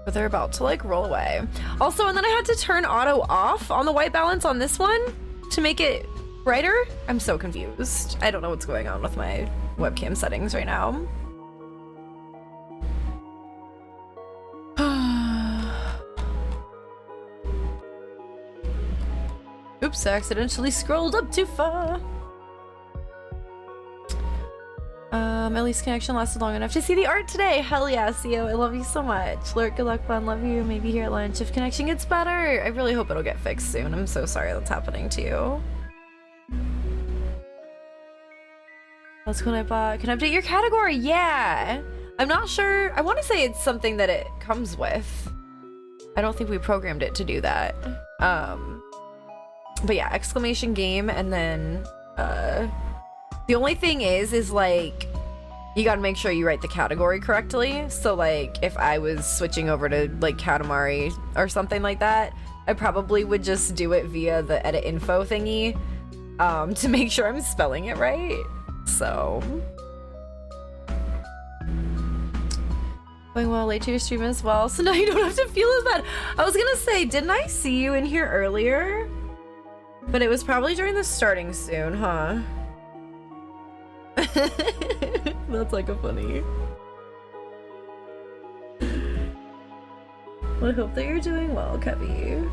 But they're about to like roll away. Also, and then I had to turn auto off on the white balance on this one to make it brighter. I'm so confused. I don't know what's going on with my webcam settings right now. Oops, I accidentally scrolled up too far. At least connection lasted long enough to see the art today. Hell yeah, CEO, I love you so much. Lurk, good luck, fun, love you. Maybe here at lunch if connection gets better. I really hope it'll get fixed soon. I'm so sorry that's happening to you. That's when I bought. Can I update your category? Yeah. I'm not sure. I want to say it's something that it comes with. I don't think we programmed it to do that. But yeah, exclamation game, and then the only thing is like you gotta make sure you write the category correctly. So like if I was switching over to like Katamari or something like that, I probably would just do it via the edit info thingy to make sure I'm spelling it right. So going well, late to your stream as well, so now you don't have to feel as bad. I was gonna say, didn't I see you in here earlier? But it was probably during the starting soon, huh? That's like a funny. Well, I hope that you're doing well, Kevy.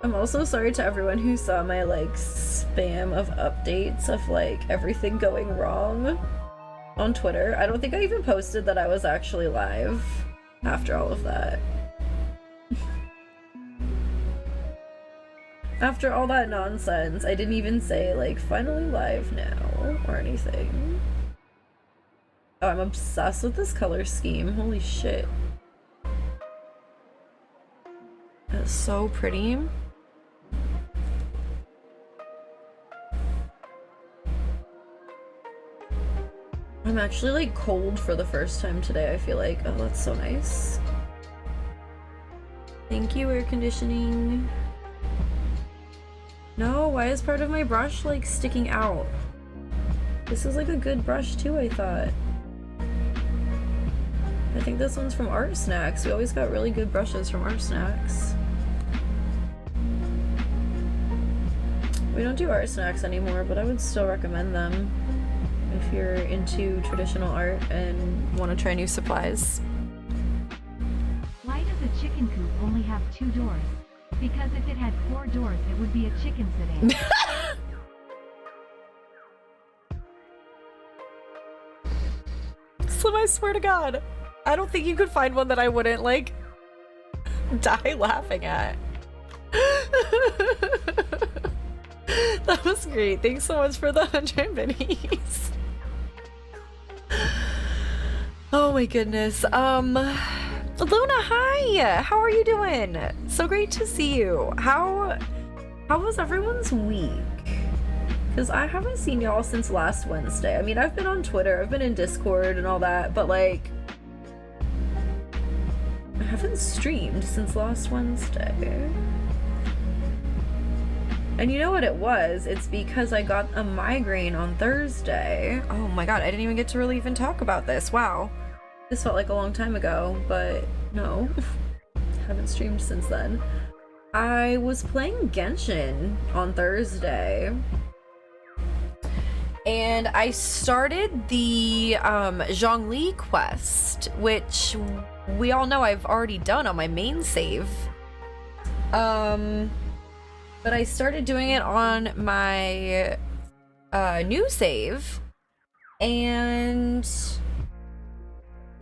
I'm also sorry to everyone who saw my like spam of updates of like everything going wrong on Twitter. I don't think I even posted that I was actually live after all of that. After all that nonsense, I didn't even say like finally live now or anything. Oh, I'm obsessed with this color scheme. Holy shit. That's so pretty. I'm actually like cold for the first time today, I feel like. Oh, that's so nice. Thank you, air conditioning. No, why is part of my brush like sticking out? This is like a good brush too, I thought. I think this one's from Art Snacks. We always got really good brushes from Art Snacks. We don't do Art Snacks anymore, but I would still recommend them if you're into traditional art and want to try new supplies. Why does a chicken coop only have 2 doors? Because if it had 4 doors, it would be a chicken sedan. Slim, I swear to God, I don't think you could find one that I wouldn't like die laughing at. That was great. Thanks so much for the 100 minis. Oh my goodness. Luna, hi! How are you doing? So great to see you. How was everyone's week? Because I haven't seen y'all since last Wednesday. I mean, I've been on Twitter, I've been in Discord and all that, but like, I haven't streamed since last Wednesday. And you know what it was? It's because I got a migraine on Thursday. Oh my god, I didn't even get to really even talk about this. Wow. This felt like a long time ago, but no. Haven't streamed since then. I was playing Genshin on Thursday. And I started the Zhongli quest, which we all know I've already done on my main save. But I started doing it on my new save, and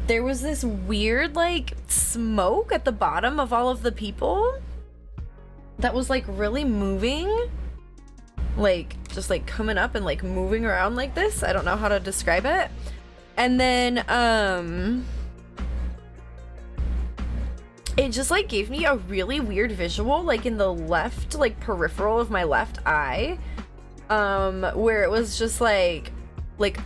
there was this weird like smoke at the bottom of all of the people that was like really moving, like just like coming up and like moving around like this. I don't know how to describe it. And then it just like gave me a really weird visual like in the left like peripheral of my left eye, where it was just like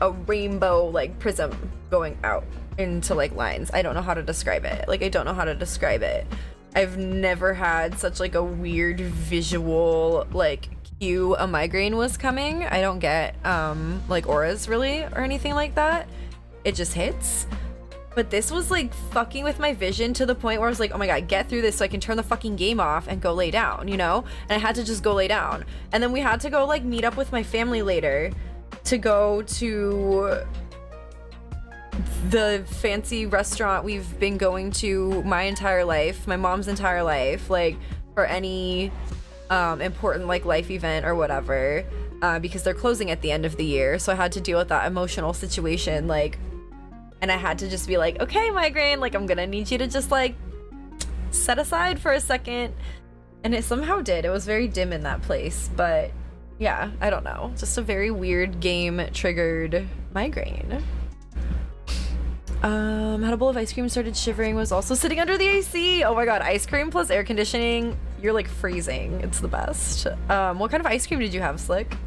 a rainbow like prism going out into like lines. I don't know how to describe it. Like I don't know how to describe it. I've never had such like a weird visual like cue a migraine was coming. I don't get like auras really or anything like that. It just hits. But this was like fucking with my vision to the point where I was like, oh my god, get through this so I can turn the fucking game off and go lay down, you know? And I had to just go lay down. And then we had to go like meet up with my family later to go to the fancy restaurant we've been going to my entire life, my mom's entire life, like for any important like life event or whatever, because they're closing at the end of the year. So I had to deal with that emotional situation, like, and I had to just be like, okay, migraine, like I'm gonna need you to just like set aside for a second. And it somehow did. It was very dim in that place, but yeah, I don't know, just a very weird game triggered migraine. Had a bowl of ice cream, started shivering, was also sitting under the AC. Oh my god, ice cream plus air conditioning, you're like freezing. It's the best. What kind of ice cream did you have, Slick?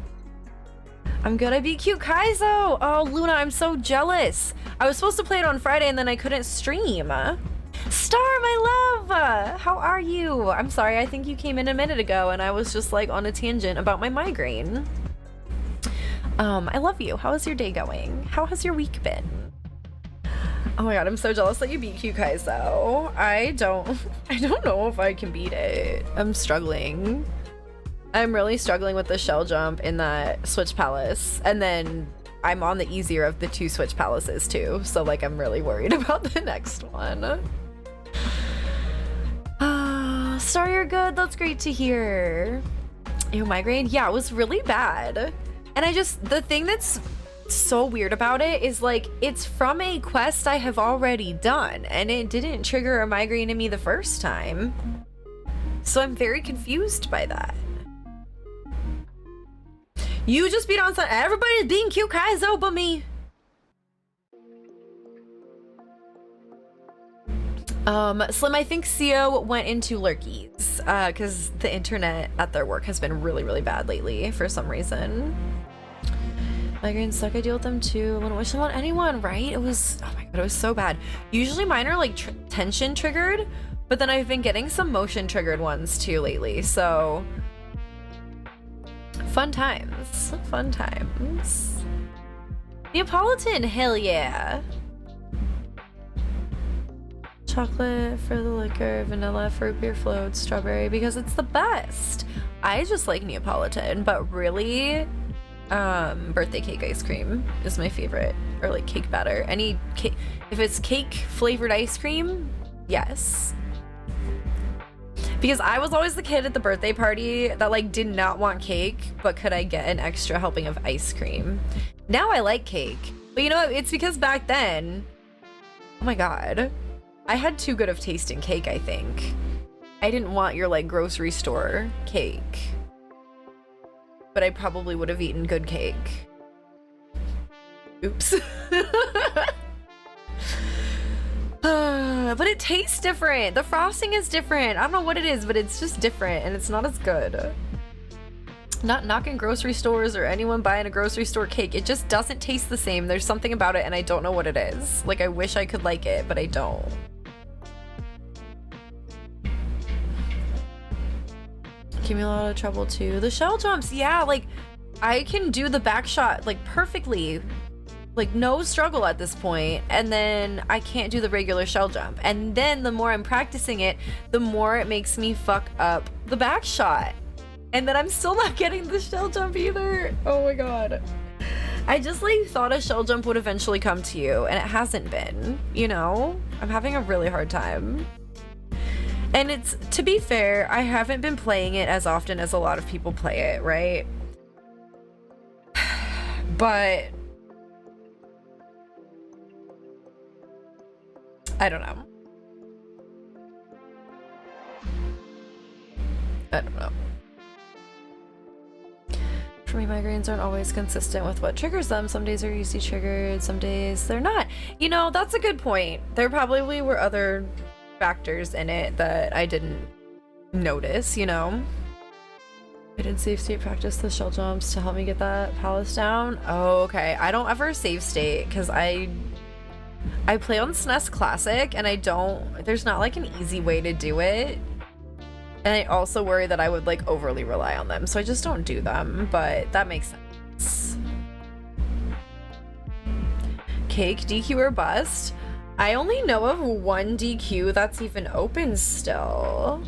I'm good, I beat Cute Kaizo. Oh, Luna, I'm so jealous. I was supposed to play it on Friday and then I couldn't stream. Star, my love, how are you? I'm sorry, I think you came in a minute ago and I was just like on a tangent about my migraine. I love you. How is your day going? How has your week been? Oh my god, I'm so jealous that you beat Cute Kaizo. I don't know if I can beat it. I'm struggling. I'm really struggling with the shell jump in that Switch Palace, and then I'm on the easier of the two Switch Palaces too, so like I'm really worried about the next one. Star, you're good. That's great to hear. Your migraine? Yeah, it was really bad. And the thing that's so weird about it is like it's from a quest I have already done, and it didn't trigger a migraine in me the first time. So I'm very confused by that. You just beat on Sun. Everybody's being Cute Kaizo but me. Slim, I think CEO went into lurkies because the internet at their work has been really, really bad lately for some reason. Migraines suck. I deal with them too. I wouldn't wish them on anyone, right? It was, oh my god, it was so bad. Usually mine are like tension triggered, but then I've been getting some motion triggered ones too lately, so fun times. Fun times. Neapolitan, hell yeah. Chocolate for the liquor, vanilla for beer float, strawberry because it's the best. I just like Neapolitan, but really, birthday cake ice cream is my favorite, or like cake batter. Any cake, if it's cake flavored ice cream, yes. Because I was always the kid at the birthday party that like did not want cake, but could I get an extra helping of ice cream? Now I like cake, but you know, it's because back then, oh my god, I had too good of taste in cake, I think. I didn't want your like grocery store cake, but I probably would have eaten good cake. Oops. But it tastes different. The frosting is different. I don't know what it is, but it's just different and it's not as good. Not knocking grocery stores or anyone buying a grocery store cake. It just doesn't taste the same. There's something about it and I don't know what it is. Like I wish I could like it, but I don't. Give me a lot of trouble too. The shell jumps, yeah, like I can do the back shot like perfectly. Like no struggle at this point, and then I can't do the regular shell jump, and then the more I'm practicing it, the more it makes me fuck up the back shot, and then I'm still not getting the shell jump either. Oh my god, I just like thought a shell jump would eventually come to you, and it hasn't been, you know. I'm having a really hard time, and it's, to be fair, I haven't been playing it as often as a lot of people play it, right? But I don't know. I don't know. For me, migraines aren't always consistent with what triggers them. Some days are easy triggered, some days they're not. You know, that's a good point. There probably were other factors in it that I didn't notice, you know? I did save state practice the shell jumps to help me get that palace down. Oh, okay. I don't ever save state because I play on SNES Classic and there's not like an easy way to do it. And I also worry that I would like overly rely on them. So I just don't do them, but that makes sense. Cake, DQ or bust? I only know of one DQ that's even open still.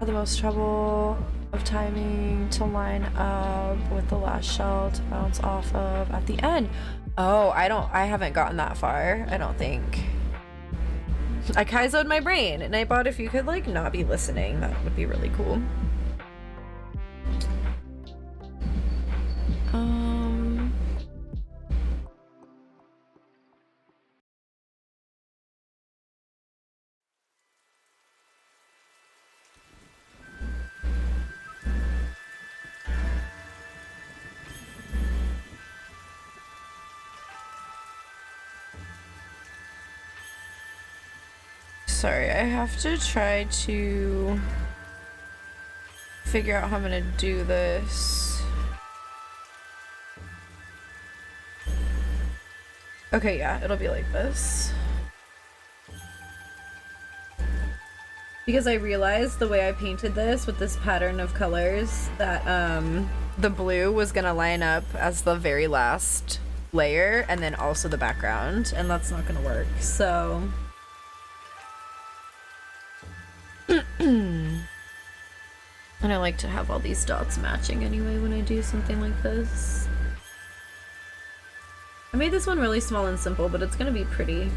Had the most trouble of timing to line up with the last shell to bounce off of at the end. Oh, I haven't gotten that far, I don't think. I Kaizo'd my brain, and Nightbot, if you could like not be listening, that would be really cool. Sorry, I have to try to figure out how I'm gonna do this. Okay, yeah, it'll be like this. Because I realized the way I painted this with this pattern of colors that the blue was gonna line up as the very last layer and then also the background, and that's not gonna work, so... And I like to have all these dots matching anyway when I do something like this. I made this one really small and simple, but it's gonna be pretty.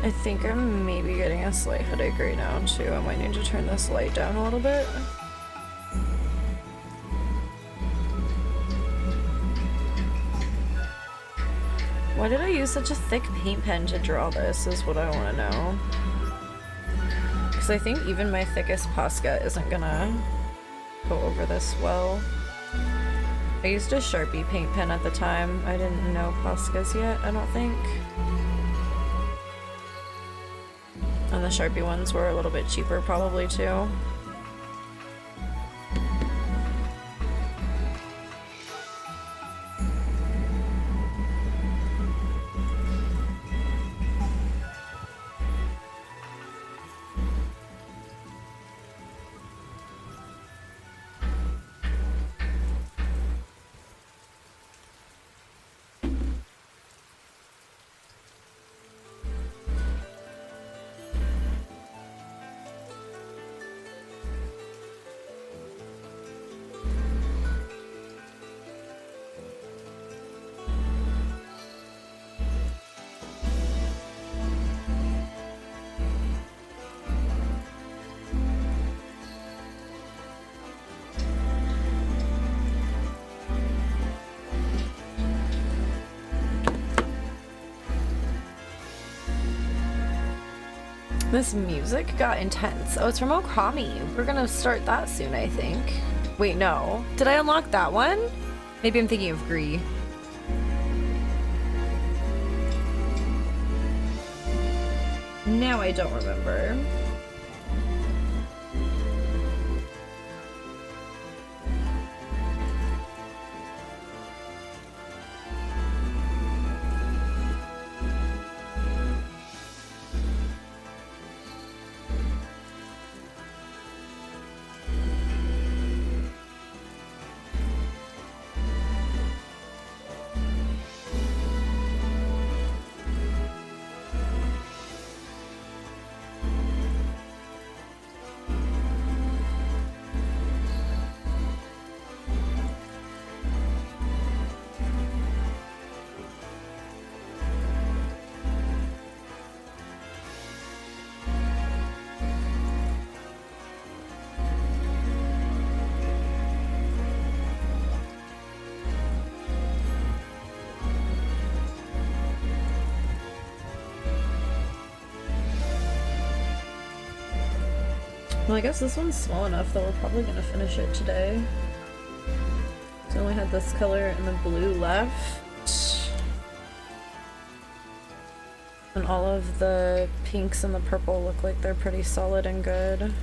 I think I'm maybe getting a slight headache right now too. I might need to turn this light down a little bit. Why did I use such a thick paint pen to draw this is what I want to know. Because I think even my thickest Posca isn't gonna go over this well. I used a Sharpie paint pen at the time. I didn't know Poscas yet, I don't think. And the Sharpie ones were a little bit cheaper probably too. This music got intense. Oh, it's from Okami. We're gonna start that soon, I think. Wait, no. Did I unlock that one? Maybe I'm thinking of Gree. Now I don't remember. Well, I guess this one's small enough that we're probably gonna finish it today. So I only had this color and the blue left. And all of the pinks and the purple look like they're pretty solid and good.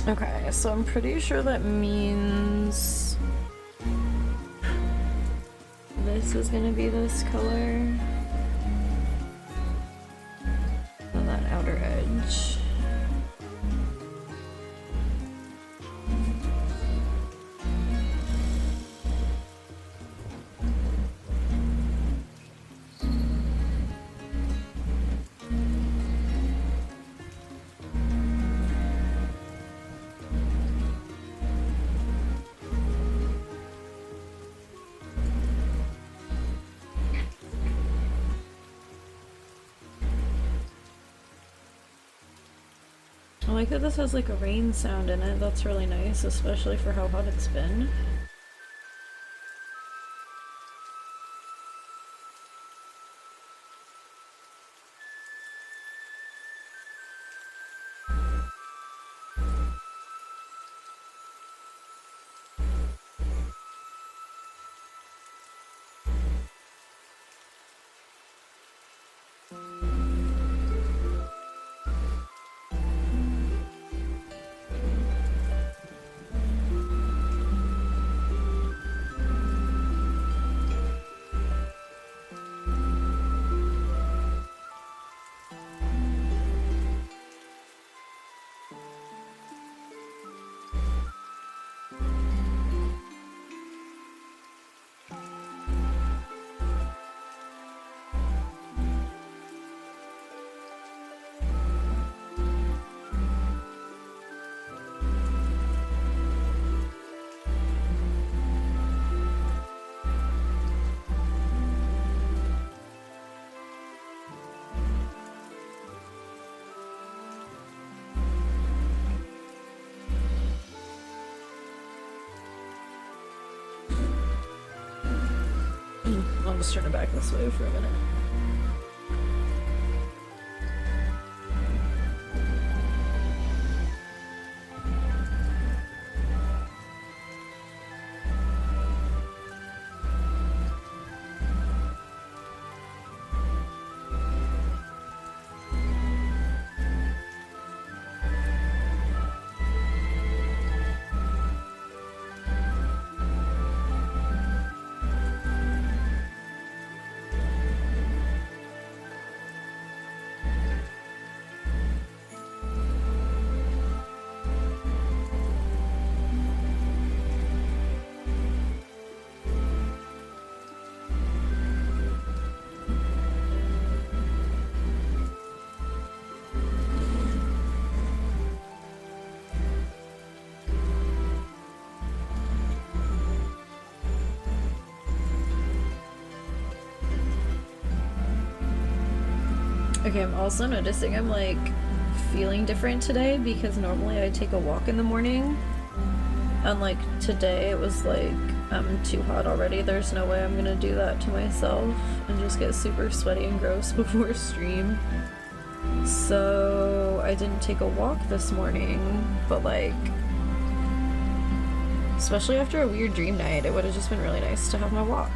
Okay, so I'm pretty sure that means this is gonna be this color on that outer edge. I like that this has like a rain sound in it. That's really nice, especially for how hot it's been. I'll just turn it back this way for a minute. Okay, I'm also noticing I'm like feeling different today because normally I take a walk in the morning, and like today it was like I'm too hot already. There's no way I'm gonna do that to myself and just get super sweaty and gross before stream. So I didn't take a walk this morning, but like Especially after a weird dream night, it would have just been really nice to have my walk.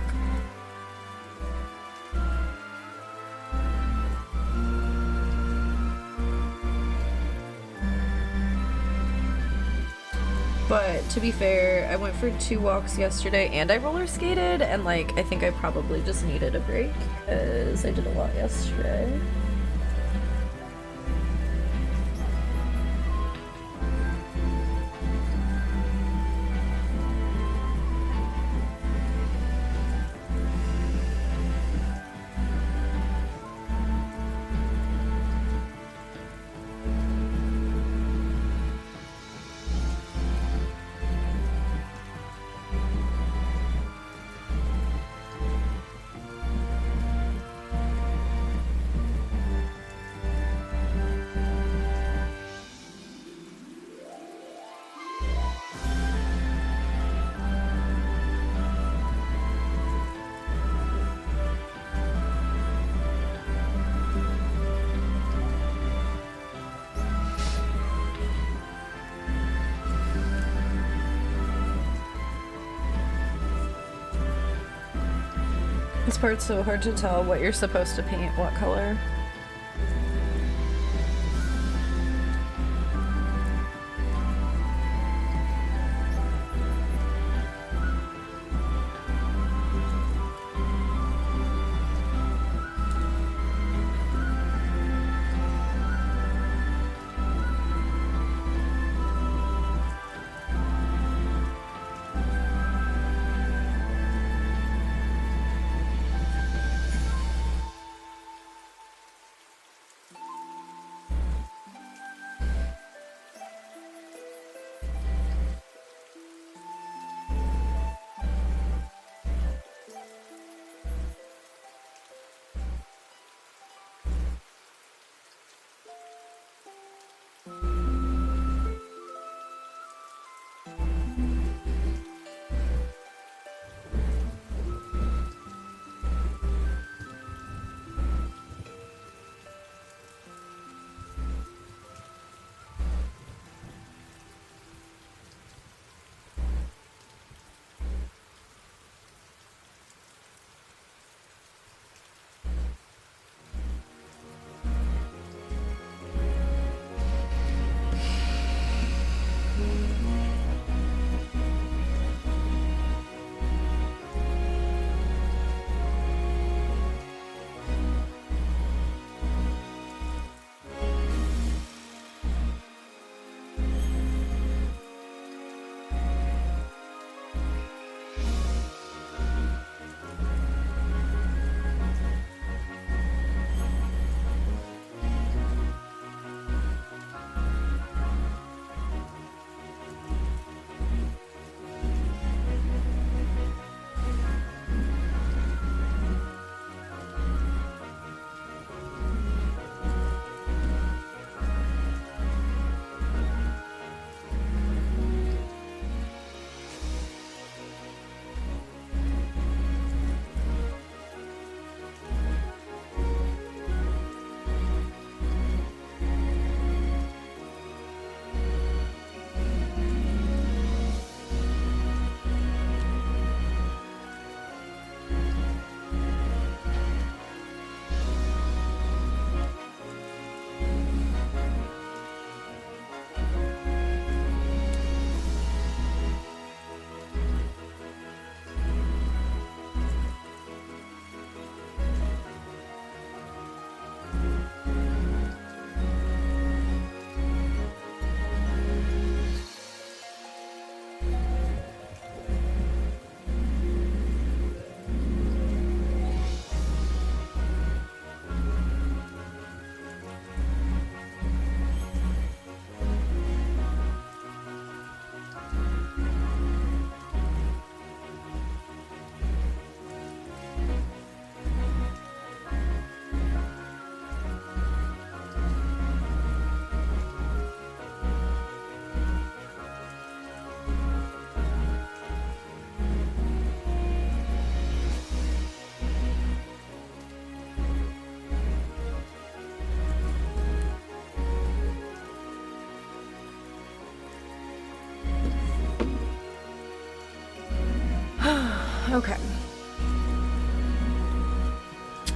But to be fair, I went for 2 walks yesterday and I roller skated, and like I think I probably just needed a break because I did a lot yesterday. This part's so hard to tell what you're supposed to paint, what color. Okay.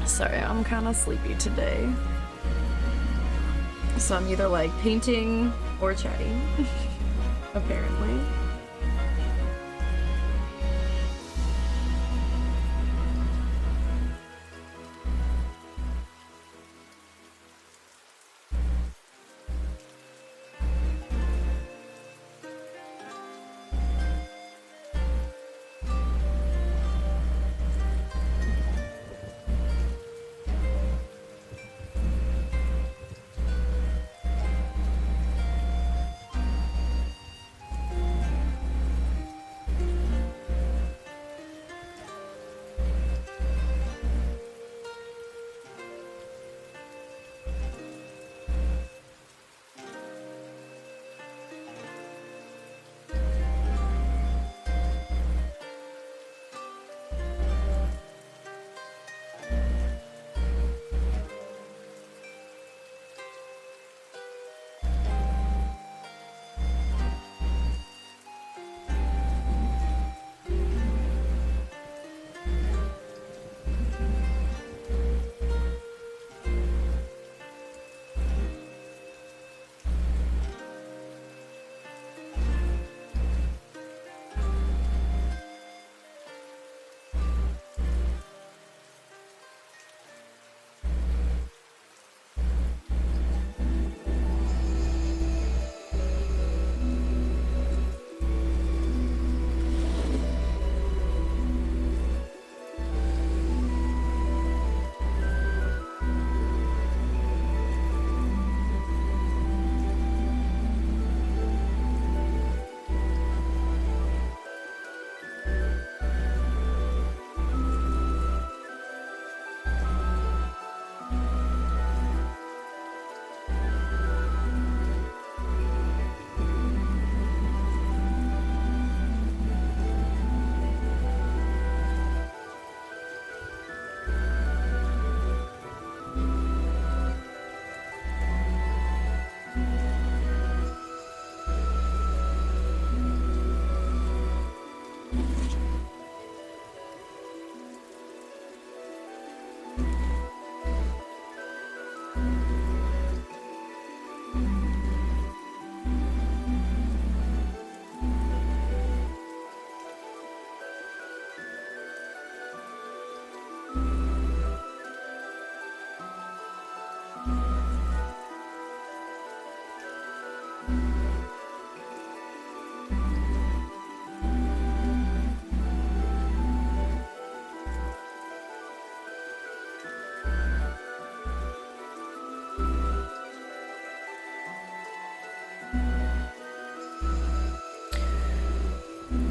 Sorry, I'm kind of sleepy today. So I'm either like painting or chatting, apparently.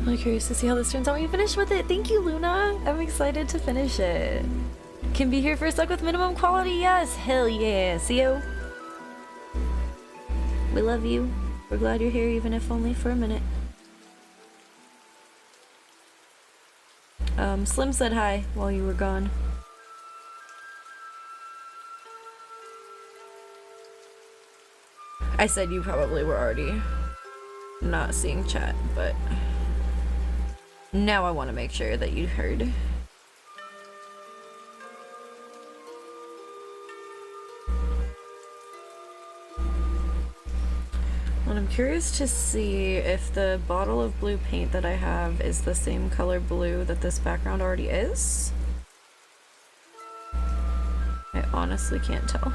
I'm curious to see how this turns out when you finish with it. Thank you, Luna. I'm excited to finish it. Can be here for a sec with minimum quality? Yes. Hell yeah. See you. We love you. We're glad you're here, even if only for a minute. Slim said hi while you were gone. I said you probably were already not seeing chat, but now I want to make sure that you heard. And I'm curious to see if the bottle of blue paint that I have is the same color blue that this background already is. I honestly can't tell.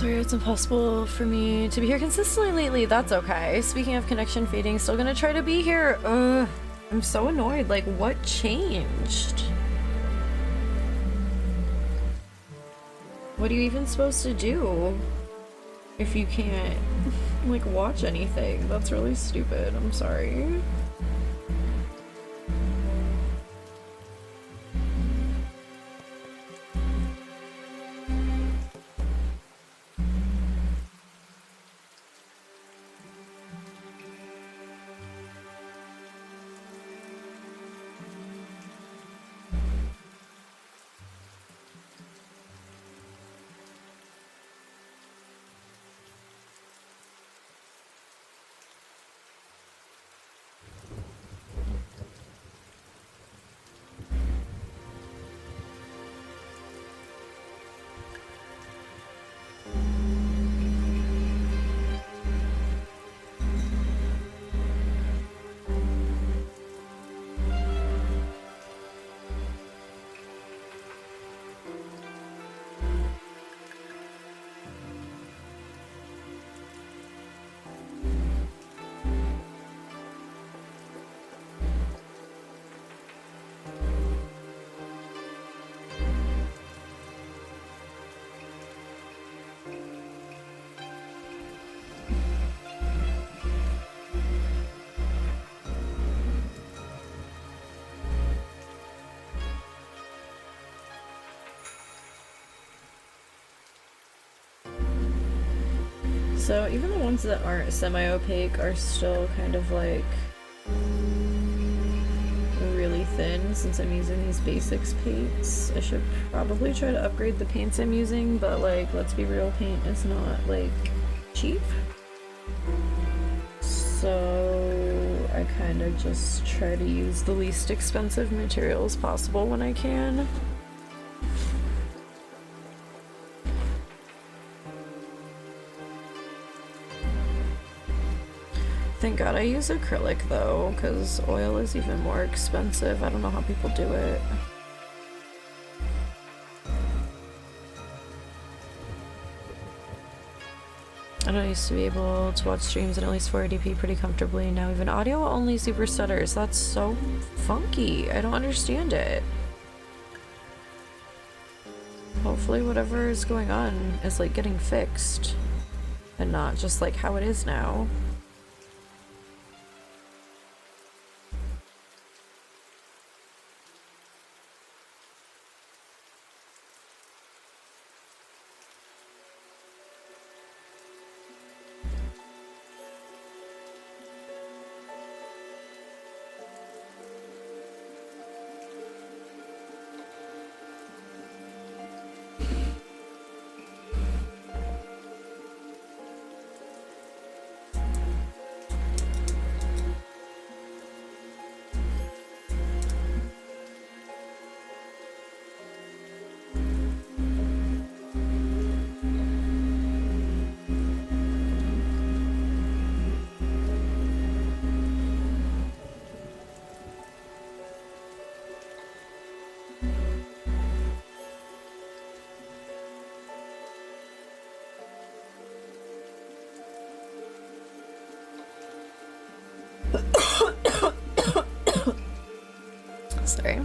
Sorry, it's impossible for me to be here consistently lately. That's okay. Speaking of connection fading, still gonna try to be here. Ugh, I'm so annoyed. Like, what changed? What are you even supposed to do if you can't, like, watch anything? That's really stupid. I'm sorry. So even the ones that aren't semi-opaque are still kind of like really thin since I'm using these basics paints. I should probably try to upgrade the paints I'm using, but like, let's be real, paint is not like cheap. So I kind of just try to use the least expensive materials possible when I can. Thank God I use acrylic though, because oil is even more expensive. I don't know how people do it. I used to be able to watch streams in at least 480p pretty comfortably. Now even audio only super stutters. That's so funky. I don't understand it. Hopefully whatever is going on is like getting fixed and not just like how it is now. Sorry.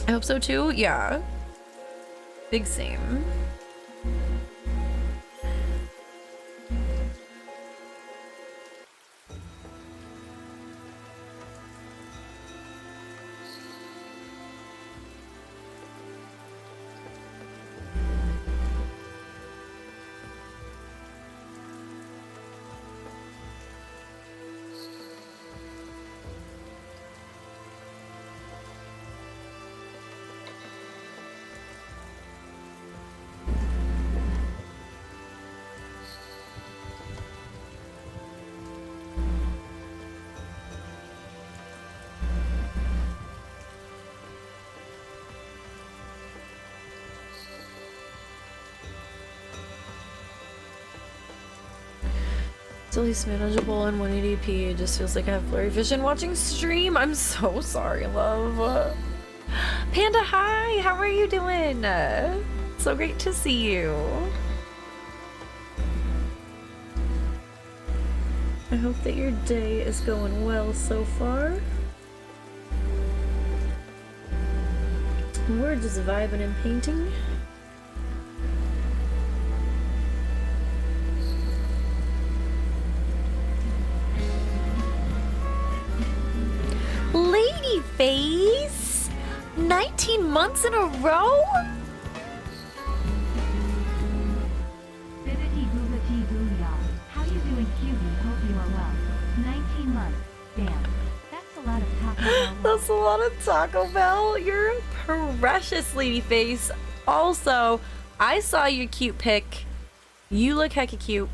I hope so too. Yeah. Big same. It's at least manageable in 180p. It just feels like I have blurry vision watching stream. I'm so sorry, love. Panda, hi! How are you doing? So great to see you. I hope that your day is going well so far. We're just vibing and painting. Ladyface! 19 months in a row? Bibbidi boobity boo, y'all. How you doing, cutie? Hope you are well. 19 months. Damn. That's a lot of Taco Bell. That's a lot of Taco Bell. You're precious, Ladyface. Also, I saw your cute pic. You look hecka cute.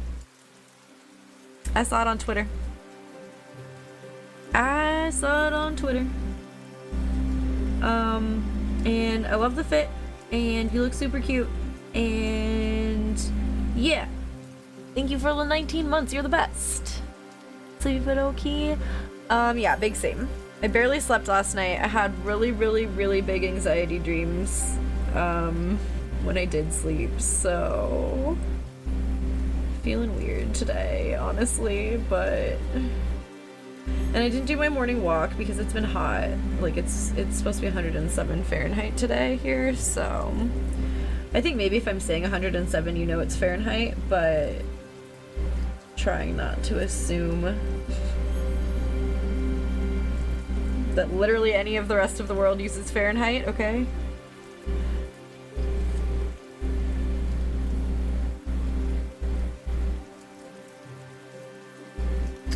I saw it on Twitter. And I love the fit, and you look super cute, and yeah. Thank you for the 19 months. You're the best. Sleepy but okay. Yeah, big same. I barely slept last night. I had really, really, really big anxiety dreams when I did sleep, so feeling weird today, honestly, but and I didn't do my morning walk because it's been hot. Like it's supposed to be 107 Fahrenheit today here, so I think maybe if I'm saying 107, you know it's Fahrenheit, but trying not to assume that literally any of the rest of the world uses Fahrenheit, okay?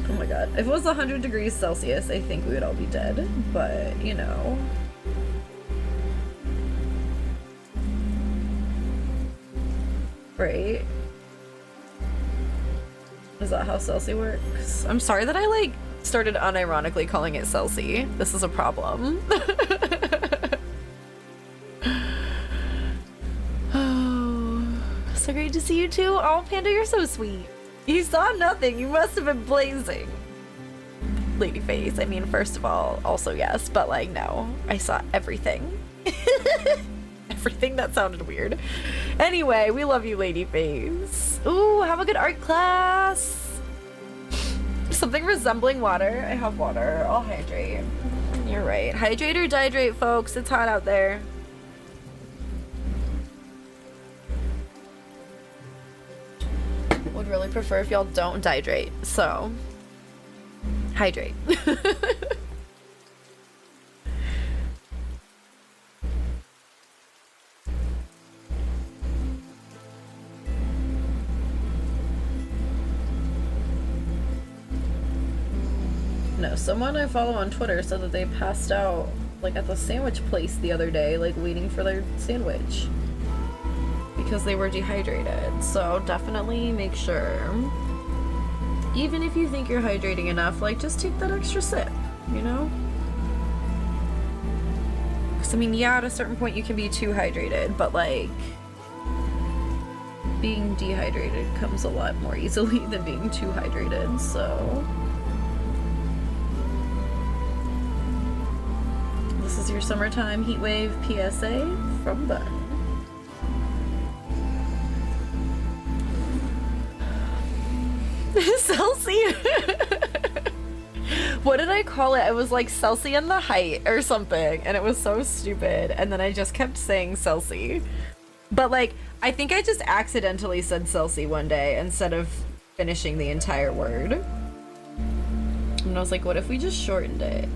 Oh my god. If it was 100 degrees Celsius, I think we would all be dead, but, you know. Right? Is that how Celsius works? I'm sorry that I, like, started unironically calling it Celsius. This is a problem. Oh, so great to see you too. Oh, Panda, you're so sweet. You saw nothing. You must have been blazing. Ladyface. I mean, first of all, also yes, but like, no. I saw everything. Everything that sounded weird. Anyway, we love you, Ladyface. Ooh, have a good art class. Something resembling water. I have water. I'll hydrate. You're right. Hydrate or dihydrate, folks. It's hot out there. Would really prefer if y'all don't dihydrate. So, hydrate. No, someone I follow on Twitter said that they passed out like at the sandwich place the other day, like waiting for their sandwich because they were dehydrated. So definitely make sure, even if you think you're hydrating enough, like just take that extra sip, you know? Because I mean, yeah, at a certain point you can be too hydrated, but like being dehydrated comes a lot more easily than being too hydrated, so this is your summertime heatwave PSA from Bun. Celsius. What did I call it? It was like Celsius and the height or something, and it was so stupid. And then I just kept saying Celsius. But like, I think I just accidentally said Celsius one day instead of finishing the entire word. And I was like, what if we just shortened it?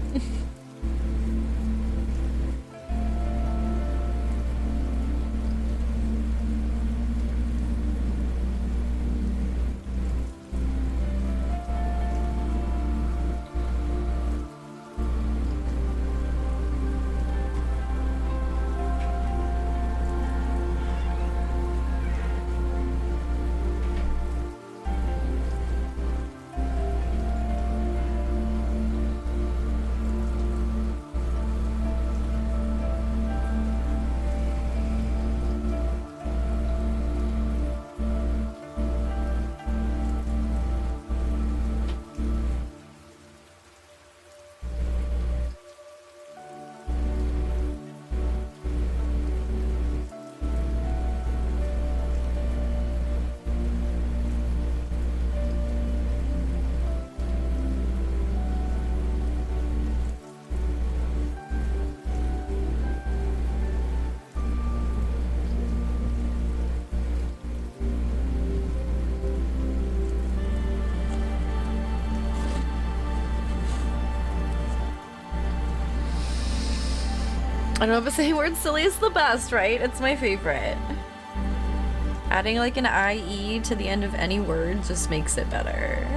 I know, but saying word silly is the best, right? It's my favorite. Adding like an IE to the end of any word just makes it better.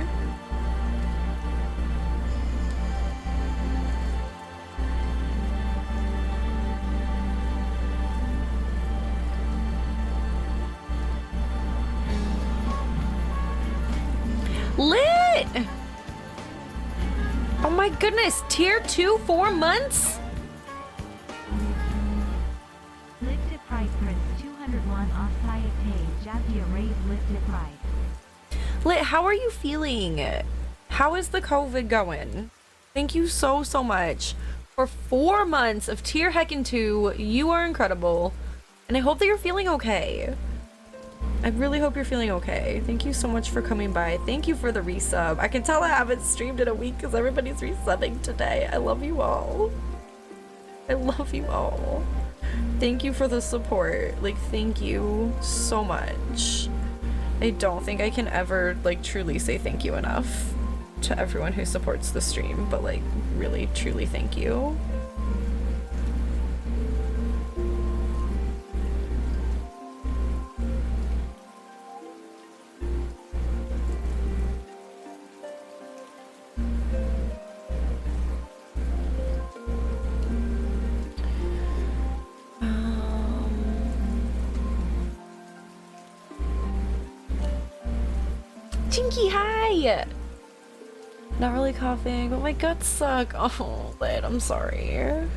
Lit! Oh my goodness, tier 2, 4 months? Lifted price Prince 201 off Sayate Javia raise lifted price. Lit, how are you feeling? How is the COVID going? Thank you so much. For 4 months of tier heckin' 2, you are incredible. And I hope that you're feeling okay. I really hope you're feeling okay. Thank you so much for coming by. Thank you for the resub. I can tell I haven't streamed in a week because everybody's resubbing today. I love you all. I love you all. Thank you for the support. Like, thank you so much. I don't think I can ever, like, truly say thank you enough to everyone who supports the stream, but, like, really, truly thank you. Chinky, hi! Not really coughing, but my guts suck. Oh, Lit, I'm sorry.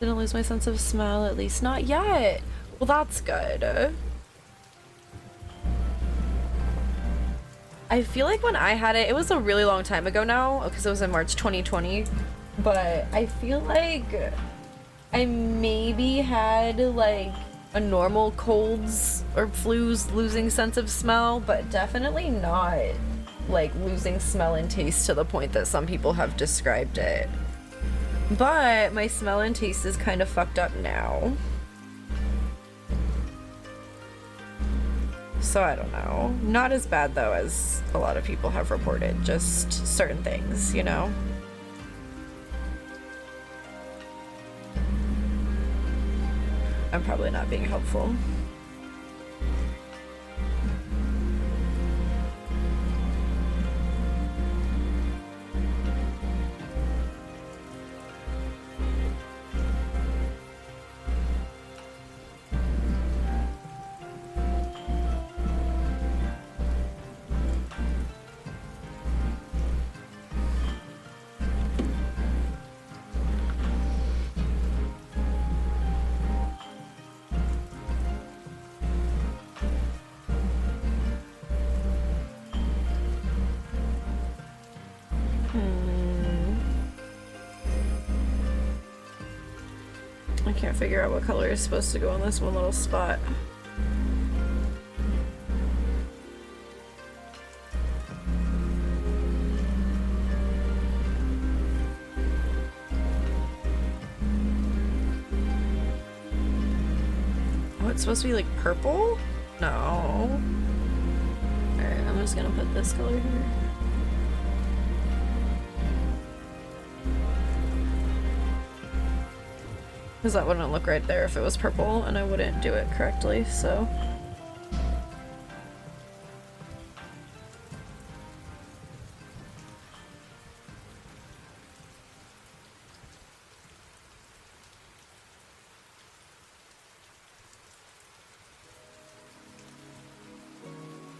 Didn't lose my sense of smell, at least not yet. Well, that's good. I feel like when I had it, it was a really long time ago now, because it was in March 2020, but I feel like I maybe had like a normal colds or flus losing sense of smell, but definitely not like losing smell and taste to the point that some people have described it. But my smell and taste is kind of fucked up now. So I don't know. Not as bad though as a lot of people have reported, just certain things, you know? I'm probably not being helpful. I can't figure out what color is supposed to go in this one little spot. Oh, it's supposed to be like purple? No. Alright, I'm just gonna put this color here. Because that wouldn't look right there if it was purple, and I wouldn't do it correctly, so.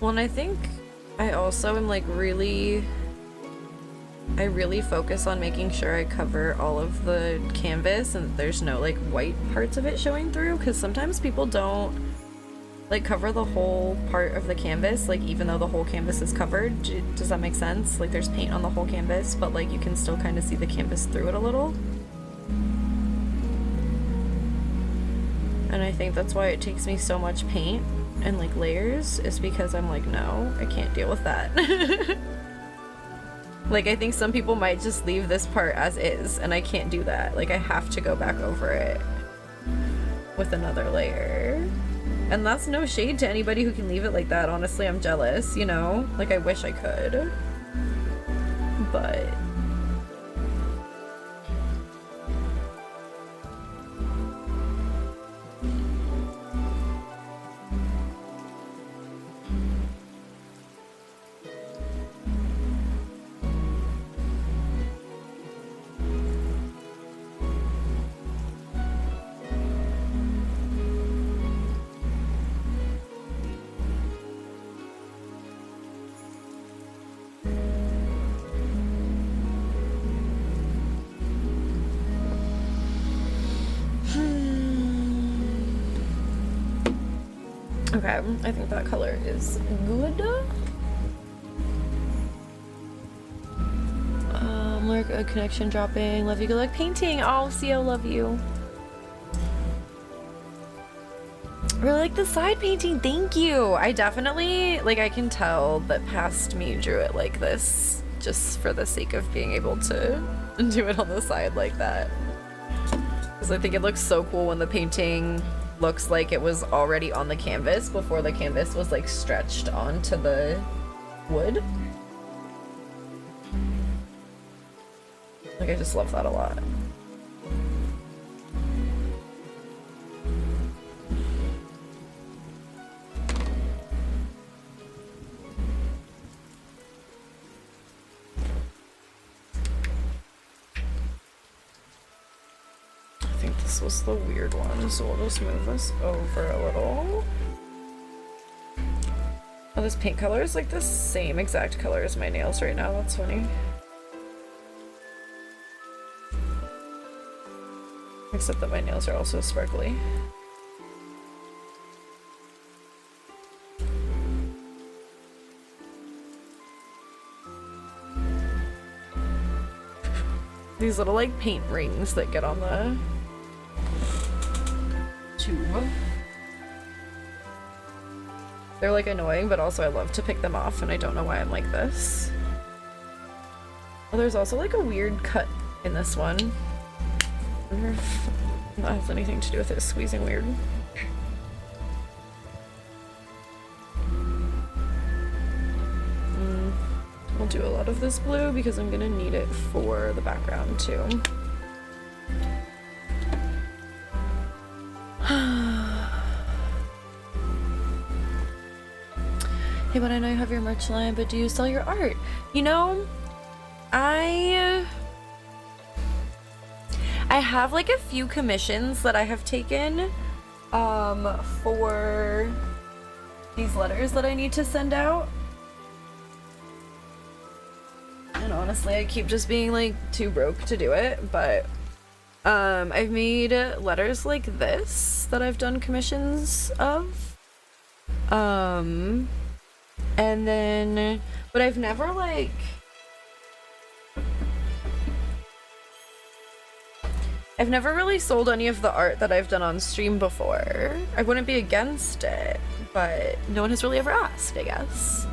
Well, and I think I also am like I really focus on making sure I cover all of the canvas and there's no like white parts of it showing through, because sometimes people don't like cover the whole part of the canvas, like even though the whole canvas is covered. Does that make sense? Like there's paint on the whole canvas, but like you can still kind of see the canvas through it a little. And I think that's why it takes me so much paint and like layers, is because I'm like, no, I can't deal with that. Like, I think some people might just leave this part as is, and I can't do that. Like, I have to go back over it with another layer. And that's no shade to anybody who can leave it like that. Honestly, I'm jealous, you know? Like, I wish I could. But Okay, I think that color is good. Lurk, a connection dropping. Love you, good luck painting. Oh, CO, love you. Really like the side painting, thank you. I definitely, like, I can tell that past me drew it like this just for the sake of being able to do it on the side like that. Because I think it looks so cool when the painting looks like it was already on the canvas before the canvas was like stretched onto the wood. Like, I just love that a lot. I think this was the weird one, so we'll just move this over a little. Oh, this paint color is like the same exact color as my nails right now. That's funny. Except that my nails are also sparkly. These little like paint rings that get on the tube. They're like annoying, but also I love to pick them off, and I don't know why I'm like this. Oh, there's also like a weird cut in this one. I wonder if that has anything to do with it squeezing weird. I'll do a lot of this blue because I'm gonna need it for the background too. Hey, but I know you have your merch line, but do you sell your art? You know, I have like a few commissions that I have taken for these letters that I need to send out. And honestly, I keep just being like too broke to do it, but I've made letters like this that I've done commissions of. And then, but I've never like I've never really sold any of the art that I've done on stream before. I wouldn't be against it, but no one has really ever asked, I guess.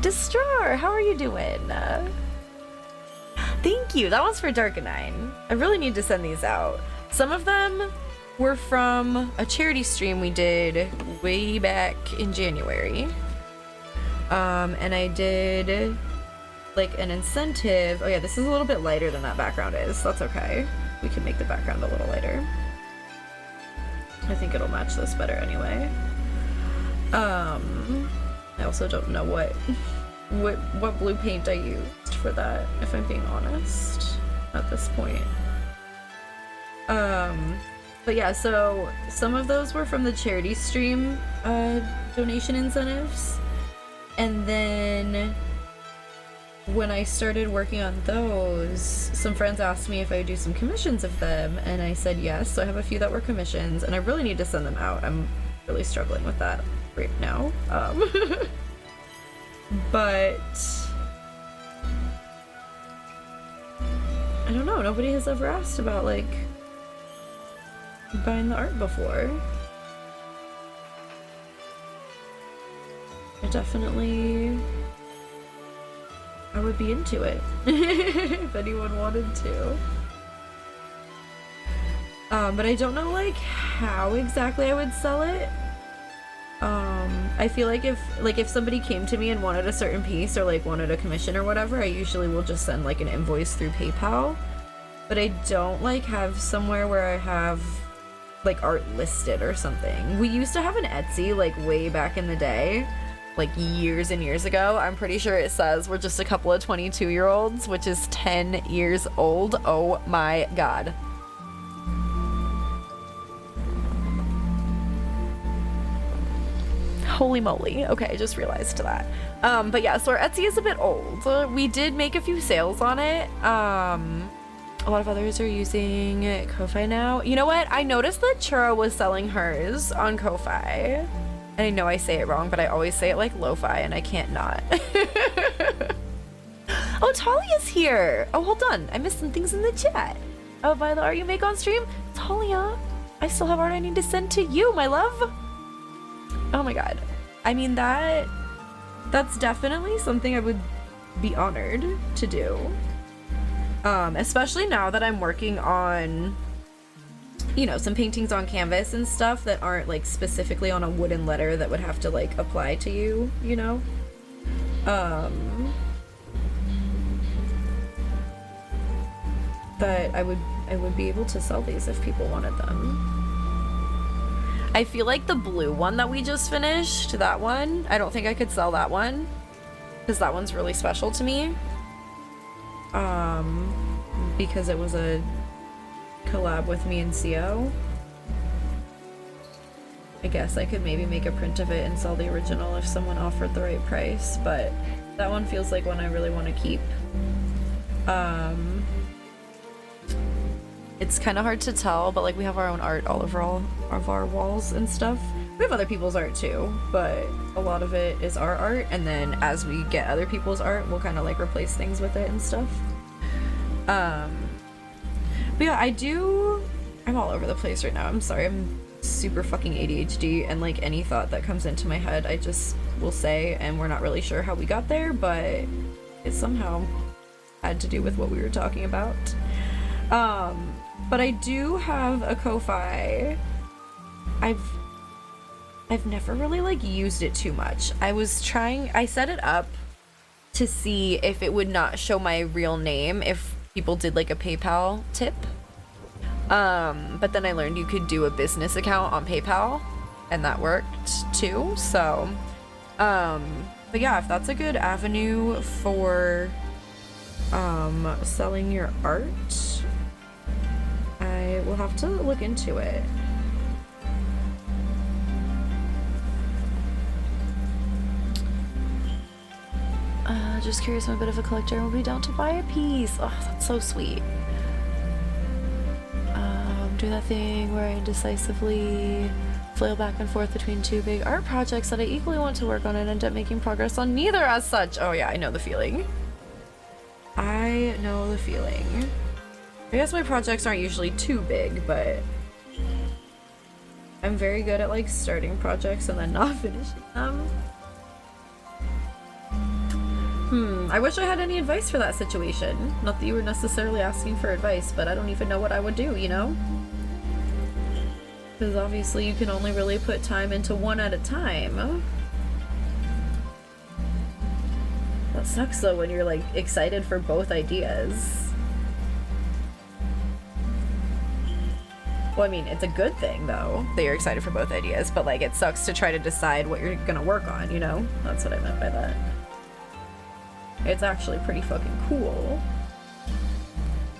Destroyer, how are you doing? Thank you. That one's for Darkanine. I really need to send these out. Some of them were from a charity stream we did way back in January. And I did like an incentive. Oh yeah, this is a little bit lighter than that background is. That's okay. We can make the background a little lighter. I think it'll match this better anyway. I also don't know what blue paint I used for that, if I'm being honest, at this point. But yeah, so some of those were from the charity stream donation incentives. And then when I started working on those, some friends asked me if I would do some commissions of them, and I said yes. So I have a few that were commissions, and I really need to send them out. I'm really struggling with that right now. But I don't know, nobody has ever asked about like buying the art before. I would be into it if anyone wanted to. But I don't know like how exactly I would sell it. I feel like if somebody came to me and wanted a certain piece or like wanted a commission or whatever, I usually will just send like an invoice through PayPal. But I don't like have somewhere where I have like art listed or something. We used to have an Etsy like way back in the day, like years and years ago. I'm pretty sure it says we're just a couple of 22-year-olds, which is 10 years old. Oh my god. Holy moly. Okay, I just realized that. But yeah, so our Etsy is a bit old. We did make a few sales on it. A lot of others are using Ko-Fi now. You know what? I noticed that Churro was selling hers on Ko-Fi. And I know I say it wrong, but I always say it like lo-fi, and I can't not. Oh, Talia's here. Oh, hold on. I missed some things in the chat. Oh, by the art you make on stream? Talia, I still have art I need to send to you, my love. Oh my god. I mean, that's definitely something I would be honored to do. Especially now that I'm working on, you know, some paintings on canvas and stuff that aren't like specifically on a wooden letter that would have to like apply to you, you know? But I would be able to sell these if people wanted them. I feel like the blue one that we just finished, that one, I don't think I could sell that one because that one's really special to me. Because it was a collab with me and CO. I guess I could maybe make a print of it and sell the original if someone offered the right price, but that one feels like one I really want to keep. It's kind of hard to tell, but like we have our own art all over all of our walls and stuff. We have other people's art too, but a lot of it is our art, and then as we get other people's art, we'll kind of like replace things with it and stuff. But yeah, I'm all over the place right now. I'm sorry, I'm super fucking ADHD, and like any thought that comes into my head, I just will say, and we're not really sure how we got there, but it somehow had to do with what we were talking about. But I do have a Ko-Fi. I've never really like used it too much. I set it up to see if it would not show my real name if people did like a PayPal tip. But then I learned you could do a business account on PayPal, and that worked too. So, but yeah, if that's a good avenue for selling your art, I will have to look into it. Just curious, I'm a bit of a collector and will be down to buy a piece. Oh, that's so sweet. Do that thing where I indecisively flail back and forth between two big art projects that I equally want to work on and end up making progress on neither as such. Oh yeah, I know the feeling. I know the feeling. I guess my projects aren't usually too big, but I'm very good at like starting projects and then not finishing them. I wish I had any advice for that situation. Not that you were necessarily asking for advice, but I don't even know what I would do, you know? Because obviously you can only really put time into one at a time. That sucks though when you're like excited for both ideas. Well, I mean, it's a good thing though that you're excited for both ideas, but like it sucks to try to decide what you're gonna work on, you know? That's what I meant by that. It's actually pretty fucking cool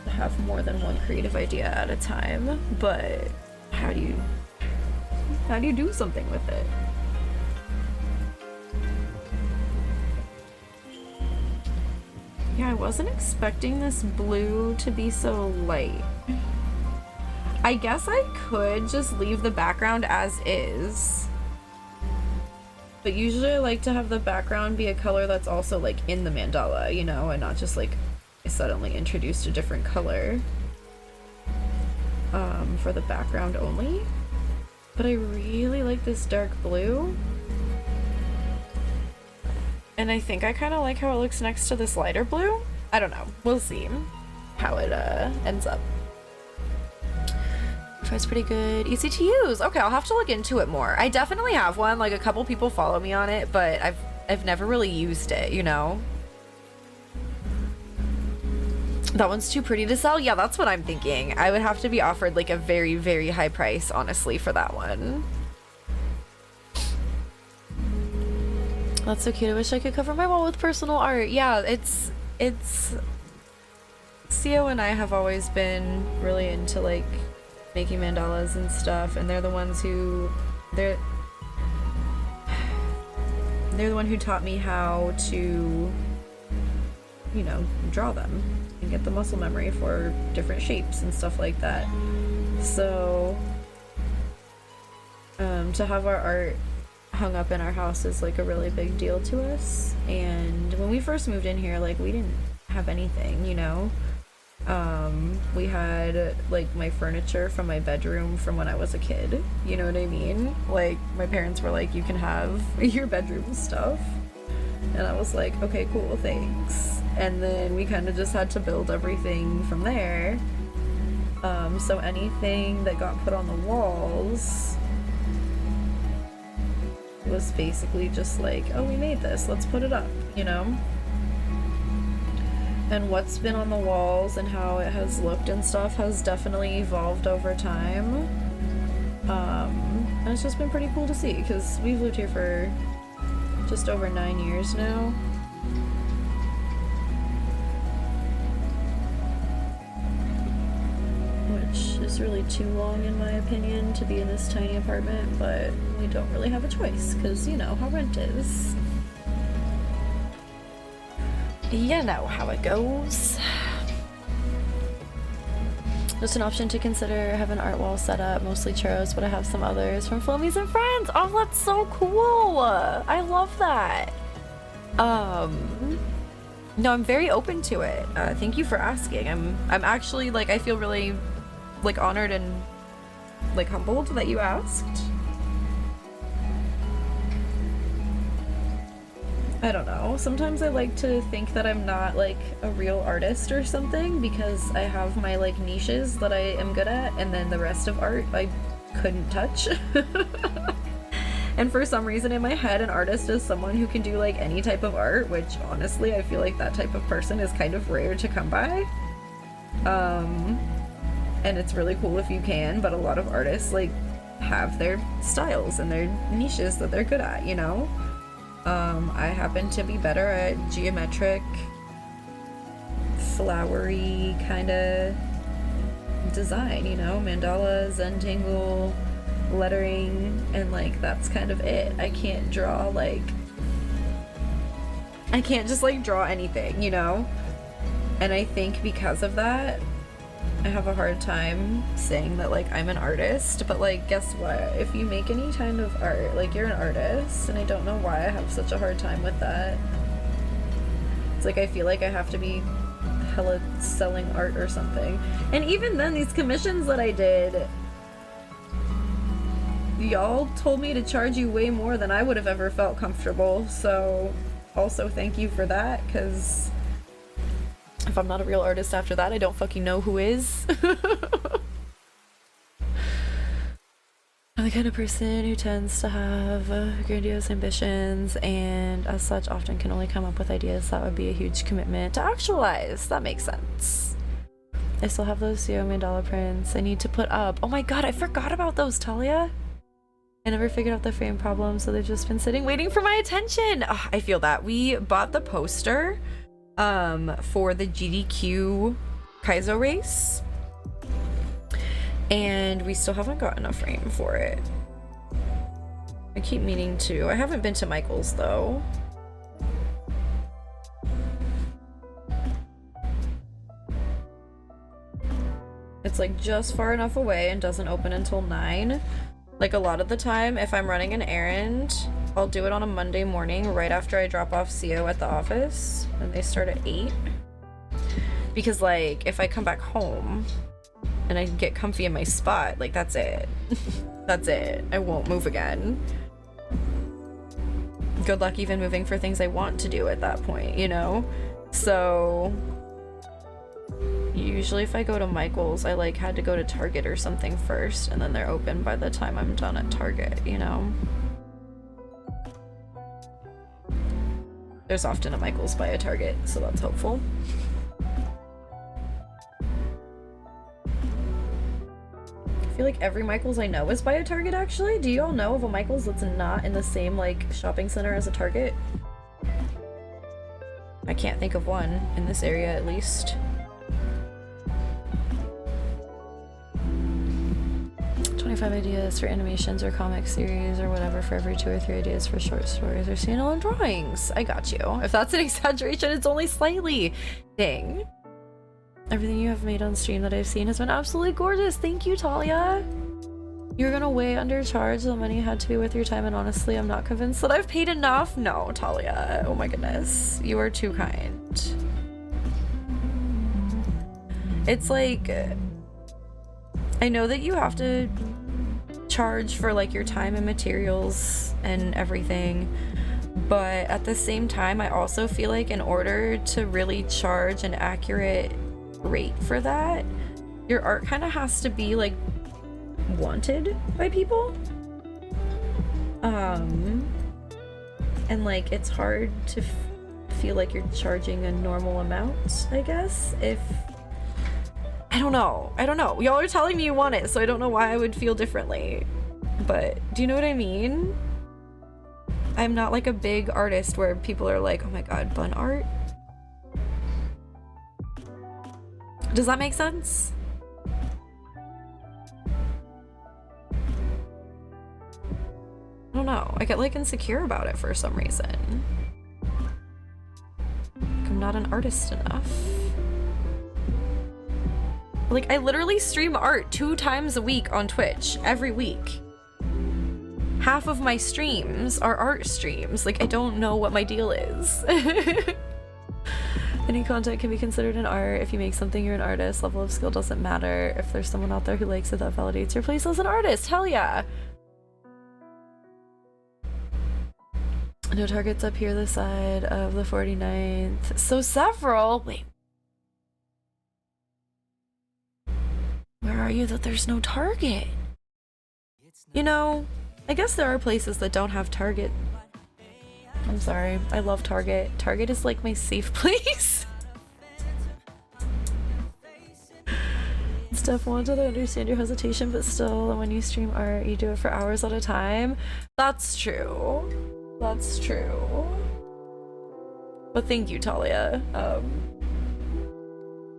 to have more than one creative idea at a time, but how do you do something with it? Yeah, I wasn't expecting this blue to be so light. I guess I could just leave the background as is. But usually I like to have the background be a color that's also like in the mandala, you know, and not just like I suddenly introduced a different color for the background only. But I really like this dark blue. And I think I kind of like how it looks next to this lighter blue. I don't know. We'll see how it ends up. It's pretty good. Easy to use. Okay, I'll have to look into it more. I definitely have one. Like a couple people follow me on it, but I've never really used it, you know? That one's too pretty to sell? Yeah, that's what I'm thinking. I would have to be offered like a very, very high price, honestly, for that one. That's so cute. I wish I could cover my wall with personal art. Yeah, it's CO and I have always been really into like making mandalas and stuff, and they're the one who taught me how to you know, draw them and get the muscle memory for different shapes and stuff like that. So to have our art hung up in our house is like a really big deal to us. And when we first moved in here, like we didn't have anything, you know. We had like my furniture from my bedroom from when I was a kid, you know what I mean? Like my parents were like, you can have your bedroom stuff, and I was like, okay, cool, thanks. And then we kind of just had to build everything from there. So anything that got put on the walls was basically just like, oh, we made this, let's put it up, you know? And what's been on the walls and how it has looked and stuff has definitely evolved over time. And it's just been pretty cool to see, because we've lived here for just over 9 years now. Which is really too long in my opinion to be in this tiny apartment, but we don't really have a choice, because you know how rent is. You know how it goes. Just an option to consider. Have an art wall set up, mostly churros, but I have some others from Flomies and friends. Oh, that's so cool. I love that. No, I'm very open to it. Thank you for asking. I'm actually like, I feel really like honored and like humbled that you asked. I don't know. Sometimes I like to think that I'm not like a real artist or something, because I have my like niches that I am good at, and then the rest of art I couldn't touch. And for some reason in my head, an artist is someone who can do like any type of art, which honestly I feel like that type of person is kind of rare to come by. And it's really cool if you can, but a lot of artists like have their styles and their niches that they're good at, you know? I happen to be better at geometric, flowery kind of design, you know, mandalas, Zentangle, lettering, and like that's kind of it. I can't draw like, I can't just like draw anything, you know? And I think because of that, I have a hard time saying that like I'm an artist, but like guess what? If you make any kind of art, like you're an artist, and I don't know why I have such a hard time with that. It's like I feel like I have to be hella selling art or something. And even then, these commissions that I did, y'all told me to charge you way more than I would have ever felt comfortable, so also thank you for that, because if I'm not a real artist after that, I don't fucking know who is. I'm the kind of person who tends to have grandiose ambitions, and as such often can only come up with ideas that would be a huge commitment to actualize. That makes sense. I still have those Zero mandala prints I need to put up. Oh my god, I forgot about those, Talia. I never figured out the frame problem, so they've just been sitting waiting for my attention. Oh, I feel that. We bought the poster for the GDQ Kaizo race, and we still haven't gotten a frame for it. I keep meaning to. I haven't been to Michael's though. It's like just far enough away and doesn't open until 9. Like a lot of the time, if I'm running an errand, I'll do it on a Monday morning right after I drop off CO at the office, and they start at 8. Because like, if I come back home and I get comfy in my spot, like that's it. That's it. I won't move again. Good luck even moving for things I want to do at that point, you know? So usually if I go to Michael's, I like had to go to Target or something first, and then they're open by the time I'm done at Target, you know? There's often a Michael's by a Target, so that's hopeful. I feel like every Michael's I know is by a Target, actually. Do you all know of a Michael's that's not in the same, like, shopping center as a Target? I can't think of one in this area, at least. $25 5 ideas for animations or comic series or whatever for every 2 or 3 ideas for short stories or standalone drawings. I got you. If that's an exaggeration, it's only slightly. Dang. Everything you have made on stream that I've seen has been absolutely gorgeous. Thank you, Talia. You're gonna way undercharge. The money had to be worth your time, and honestly, I'm not convinced that I've paid enough. No, Talia. Oh my goodness. You are too kind. It's like, I know that you have to charge for like your time and materials and everything, but at the same time, I also feel like in order to really charge an accurate rate for that, your art kind of has to be like wanted by people. And like it's hard to feel like you're charging a normal amount, I guess, if I don't know. Y'all are telling me you want it, so I don't know why I would feel differently. But do you know what I mean? I'm not like a big artist where people are like, oh my god, bun art? Does that make sense? I don't know. I get like insecure about it for some reason. Like I'm not an artist enough. Like, I literally stream art 2 times a week on Twitch, every week. Half of my streams are art streams. Like, I don't know what my deal is. Any content can be considered an art. If you make something, you're an artist. Level of skill doesn't matter. If there's someone out there who likes it, that validates your place as an artist. Hell yeah. No targets up here this side of the 49th. So several. Wait. Where are you that there's no Target? You know, I guess there are places that don't have Target. I'm sorry, I love Target. Target is like my safe place. Steph wanted to understand your hesitation, but still, when you stream art, you do it for hours at a time. That's true. That's true. But thank you, Talia.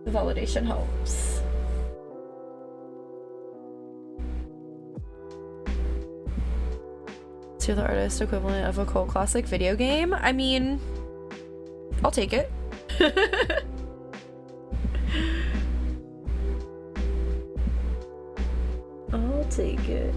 The validation helps. So you're the artist equivalent of a cult classic video game? I mean, I'll take it. I'll take it.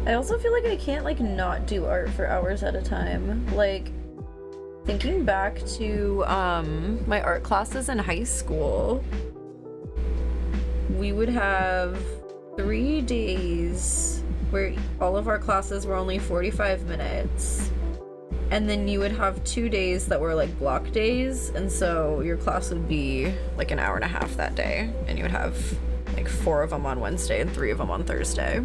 I also feel like I can't like not do art for hours at a time. Like thinking back to my art classes in high school, we would have 3 days where all of our classes were only 45 minutes. And then you would have 2 days that were like block days, and so your class would be like an hour and a half that day, and you would have like 4 of them on Wednesday and 3 of them on Thursday.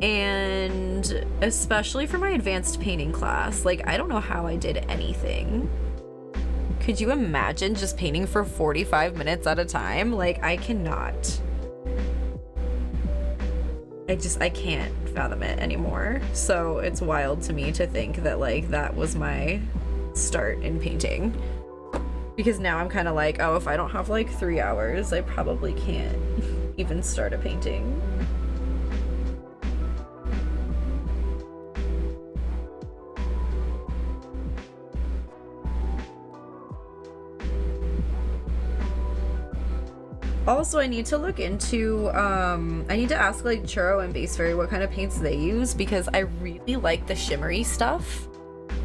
And especially for my advanced painting class, like I don't know how I did anything. Could you imagine just painting for 45 minutes at a time? Like I cannot. I can't fathom it anymore. So it's wild to me to think that like that was my start in painting. Because now I'm kind of like, oh, if I don't have like 3 hours, I probably can't even start a painting. Also, I need to look into, I need to ask like Churro and Base Fairy what kind of paints they use, because I really like the shimmery stuff.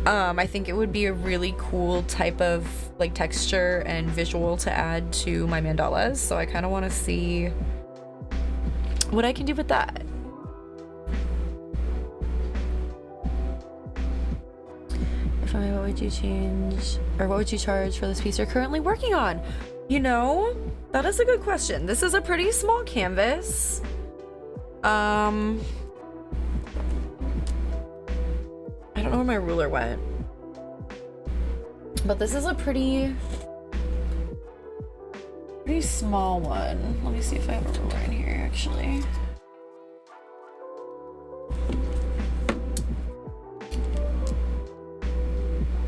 I think it would be a really cool type of like texture and visual to add to my mandalas, so I kind of want to see what I can do with that. If I, what would you change, or what would you charge for this piece you're currently working on? You know, that is a good question. This is a pretty small canvas. I don't know where my ruler went, but this is a pretty small one. Let me see if I have a ruler in here, actually.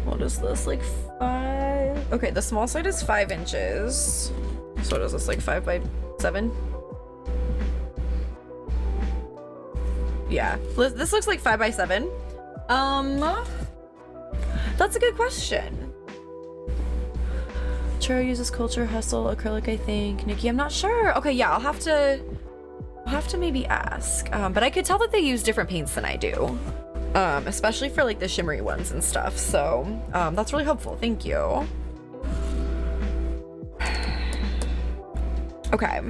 What is this, like 5? Okay, the small side is 5 inches. So what is this, like 5 by 7? Yeah, this looks like 5 by 7. That's a good question. Churro uses Culture Hustle acrylic, I think. Nikki, I'm not sure. Okay, yeah, I'll have to maybe ask. But I could tell that they use different paints than I do. Especially for like the shimmery ones and stuff. So, that's really helpful. Thank you. Okay,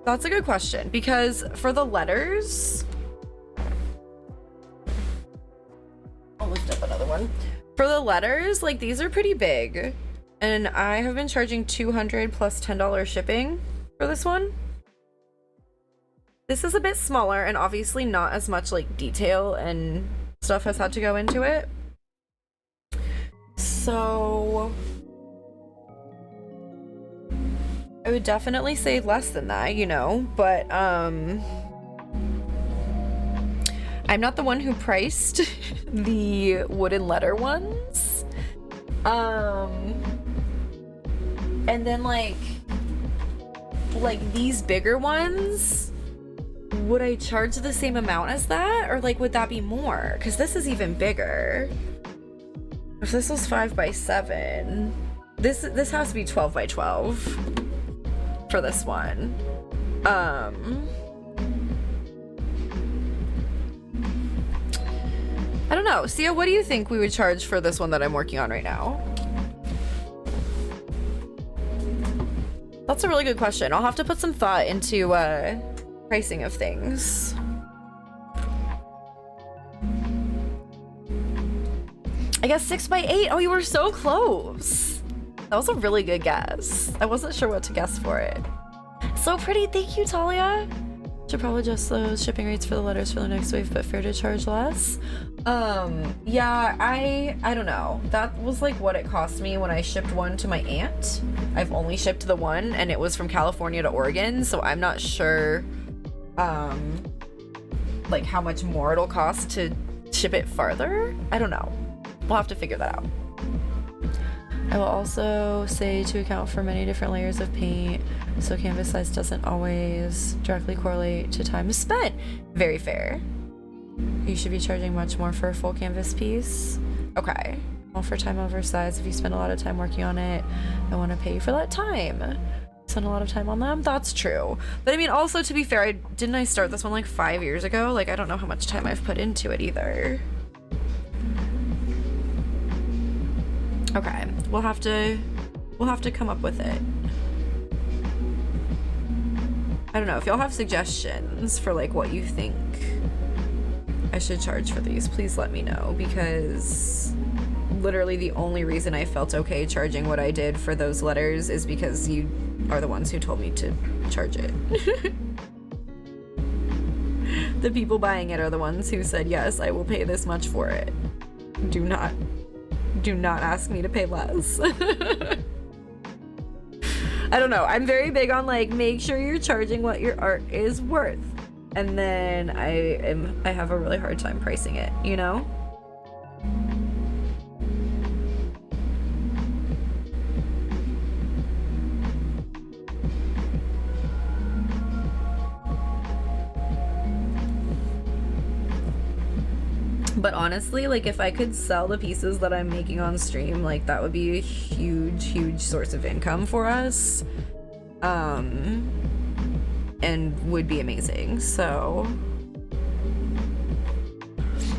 that's a good question, because for the letters, I'll lift up another one. For the letters, like these are pretty big, and I have been charging $200 plus $10 shipping for this one. This is a bit smaller and obviously not as much like detail and stuff has had to go into it. So I would definitely say less than that, you know, but I'm not the one who priced the wooden letter ones. And then like these bigger ones, would I charge the same amount as that, or like would that be more? Because this is even bigger. If this was 5 by 7, this has to be 12 by 12 for this one. I don't know. Sia, what do you think we would charge for this one that I'm working on right now? That's a really good question. I'll have to put some thought into pricing of things. I guess 6 by 8. Oh, you were so close. That was a really good guess. I wasn't sure what to guess for it. So pretty. Thank you, Talia. Should probably adjust those shipping rates for the letters for the next wave, but fair to charge less. Yeah, I don't know. That was like what it cost me when I shipped one to my aunt. I've only shipped the one, and it was from California to Oregon, so I'm not sure like how much more it'll cost to ship it farther. I don't know. We'll have to figure that out. I will also say to account for many different layers of paint, so canvas size doesn't always directly correlate to time spent. Very fair. You should be charging much more for a full canvas piece. Okay. Well, for time over size, if you spend a lot of time working on it, I want to pay you for that time. Spend a lot of time on them. That's true. But I mean, also to be fair, didn't I start this one like 5 years ago? Like, I don't know how much time I've put into it either. Okay, we'll have to come up with it. I don't know, if y'all have suggestions for like what you think I should charge for these, please let me know, because literally the only reason I felt okay charging what I did for those letters is because you are the ones who told me to charge it. The people buying it are the ones who said, yes, I will pay this much for it. Do not ask me to pay less. I don't know. I'm very big on like, make sure you're charging what your art is worth. And then I have a really hard time pricing it, you know? But honestly, like if I could sell the pieces that I'm making on stream, like that would be a huge source of income for us. and would be amazing. So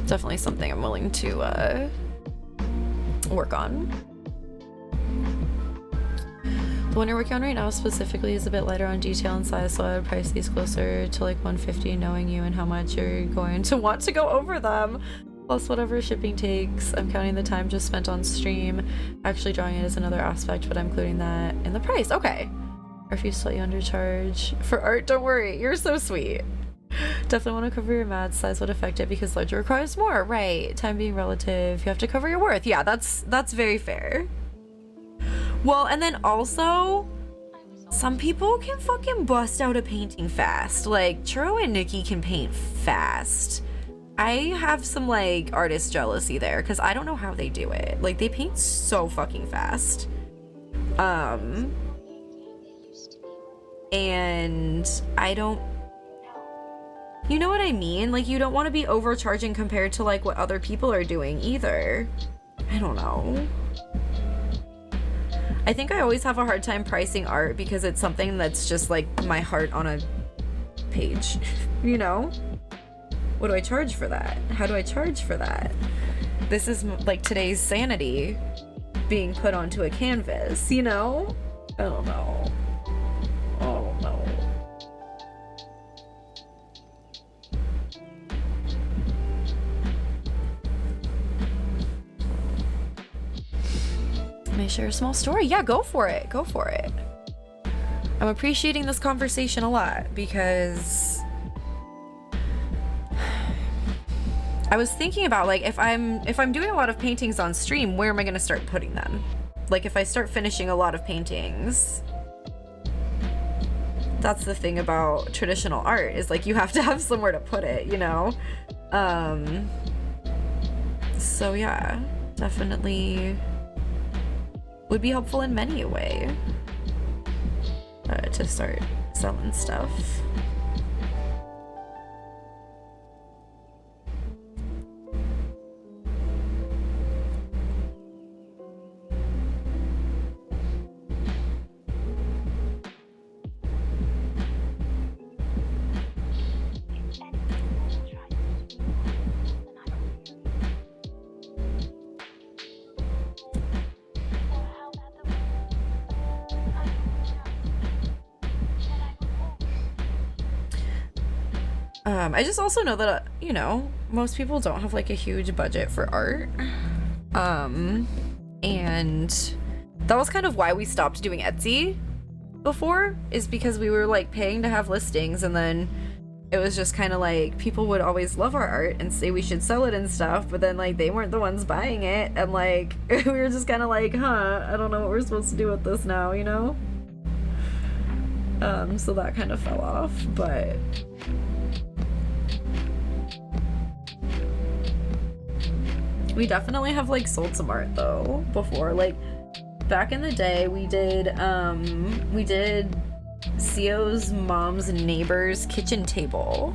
definitely something I'm willing to work on. The one you're working on right now specifically is a bit lighter on detail and size, so I would price these closer to like 150, knowing you and how much you're going to want to go over them. Plus whatever shipping takes. I'm counting the time just spent on stream. Actually drawing it is another aspect, but I'm including that in the price. Okay. Or if you slightly undercharge for art, don't worry. You're so sweet. Definitely want to cover your mad. Size would affect it because larger requires more. Right. Time being relative. You have to cover your worth. Yeah, that's very fair. Well, and then also, some people can fucking bust out a painting fast. Like, Churro and Nikki can paint fast. I have some, like, artist jealousy there, because I don't know how they do it. Like, they paint so fucking fast. And I don't... You know what I mean? Like, you don't want to be overcharging compared to, like, what other people are doing, either. I don't know. I think I always have a hard time pricing art because it's something that's just like my heart on a page, you know? What do I charge for that? How do I charge for that? This is like today's sanity being put onto a canvas, you know? I don't know. I don't know. May I share a small story? Yeah, go for it. Go for it. I'm appreciating this conversation a lot because I was thinking about like if I'm doing a lot of paintings on stream, where am I gonna start putting them? Like if I start finishing a lot of paintings, that's the thing about traditional art is like you have to have somewhere to put it, you know? So yeah, definitely would be helpful in many a way to start selling stuff. I just also know that, you know, most people don't have like a huge budget for art. And that was kind of why we stopped doing Etsy before, is because we were like paying to have listings, and then it was just kind of like people would always love our art and say we should sell it and stuff, but then like they weren't the ones buying it, and like we were just kind of like, I don't know what we're supposed to do with this now, you know? So that kind of fell off, but we definitely have like sold some art though before. Like back in the day we did Sio's mom's neighbor's kitchen table.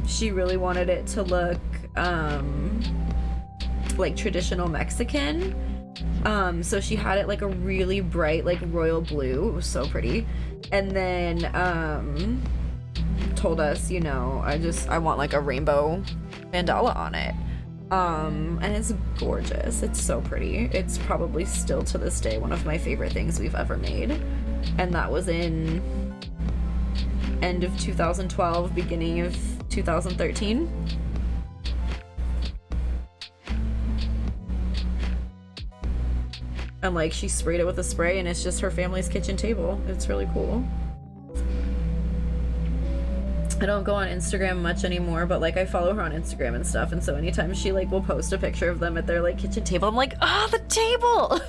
She really wanted it to look like traditional Mexican. So she had it like a really bright like royal blue. It was so pretty. And then told us, you know, I want like a rainbow mandala on it. And it's gorgeous. It's so pretty. It's probably still to this day one of my favorite things we've ever made. And that was in end of 2012, beginning of 2013. And like she sprayed it with a spray and it's just her family's kitchen table. It's really cool. I don't go on Instagram much anymore, but like I follow her on Instagram and stuff, and so anytime she like will post a picture of them at their like kitchen table, I'm like, ah, the table.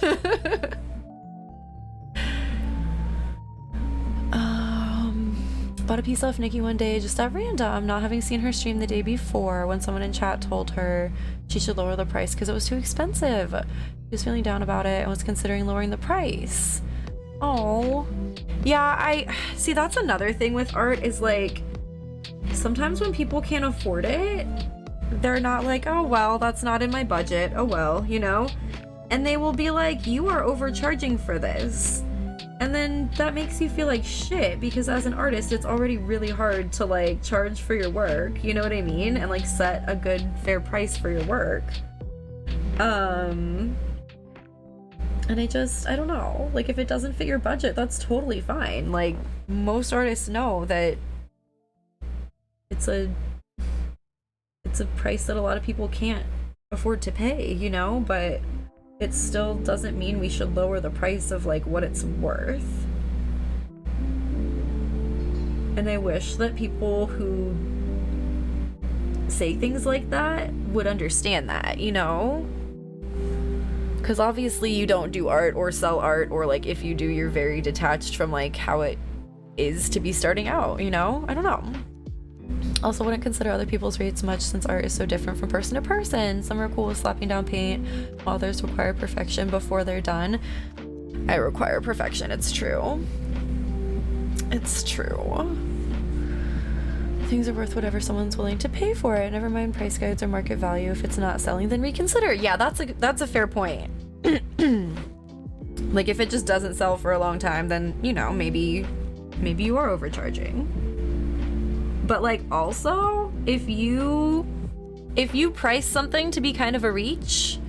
Bought a piece off Nikki one day just at random, not having seen her stream the day before, when someone in chat told her she should lower the price because it was too expensive. She was feeling down about it and was considering lowering the price. Oh, yeah, I see. That's another thing with art is like, sometimes when people can't afford it, they're not like, oh, well, that's not in my budget. Oh, well, you know, and they will be like, you are overcharging for this. And then that makes you feel like shit, because as an artist, it's already really hard to like charge for your work, you know what I mean? And like set a good fair price for your work. And I don't know, like if it doesn't fit your budget, that's totally fine. Like most artists know that it's a price that a lot of people can't afford to pay, you know, but it still doesn't mean we should lower the price of like what it's worth. And I wish that people who say things like that would understand that, you know? Because obviously you don't do art or sell art, or like if you do, you're very detached from like how it is to be starting out, you know? I don't know. Also wouldn't consider other people's rates much since art is so different from person to person. Some are cool with slapping down paint, while others require perfection before they're done. I require perfection, it's true. It's true. Things are worth whatever someone's willing to pay for it. Never mind price guides or market value. If it's not selling, then reconsider. Yeah, that's a fair point. Like if it just doesn't sell for a long time, then, you know, maybe you are overcharging. But like also, if you price something to be kind of a reach,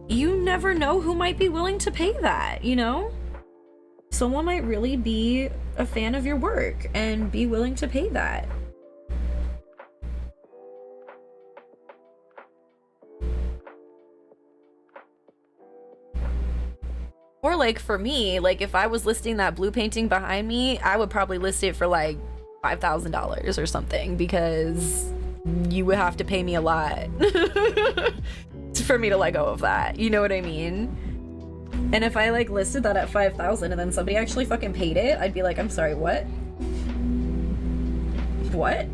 you never know who might be willing to pay that, you know? Someone might really be a fan of your work and be willing to pay that. Or like for me, like if I was listing that blue painting behind me, I would probably list it for like $5,000 or something, because you would have to pay me a lot for me to let go of that. You know what I mean? And if I like listed that at 5,000 and then somebody actually fucking paid it, I'd be like, I'm sorry, what? What?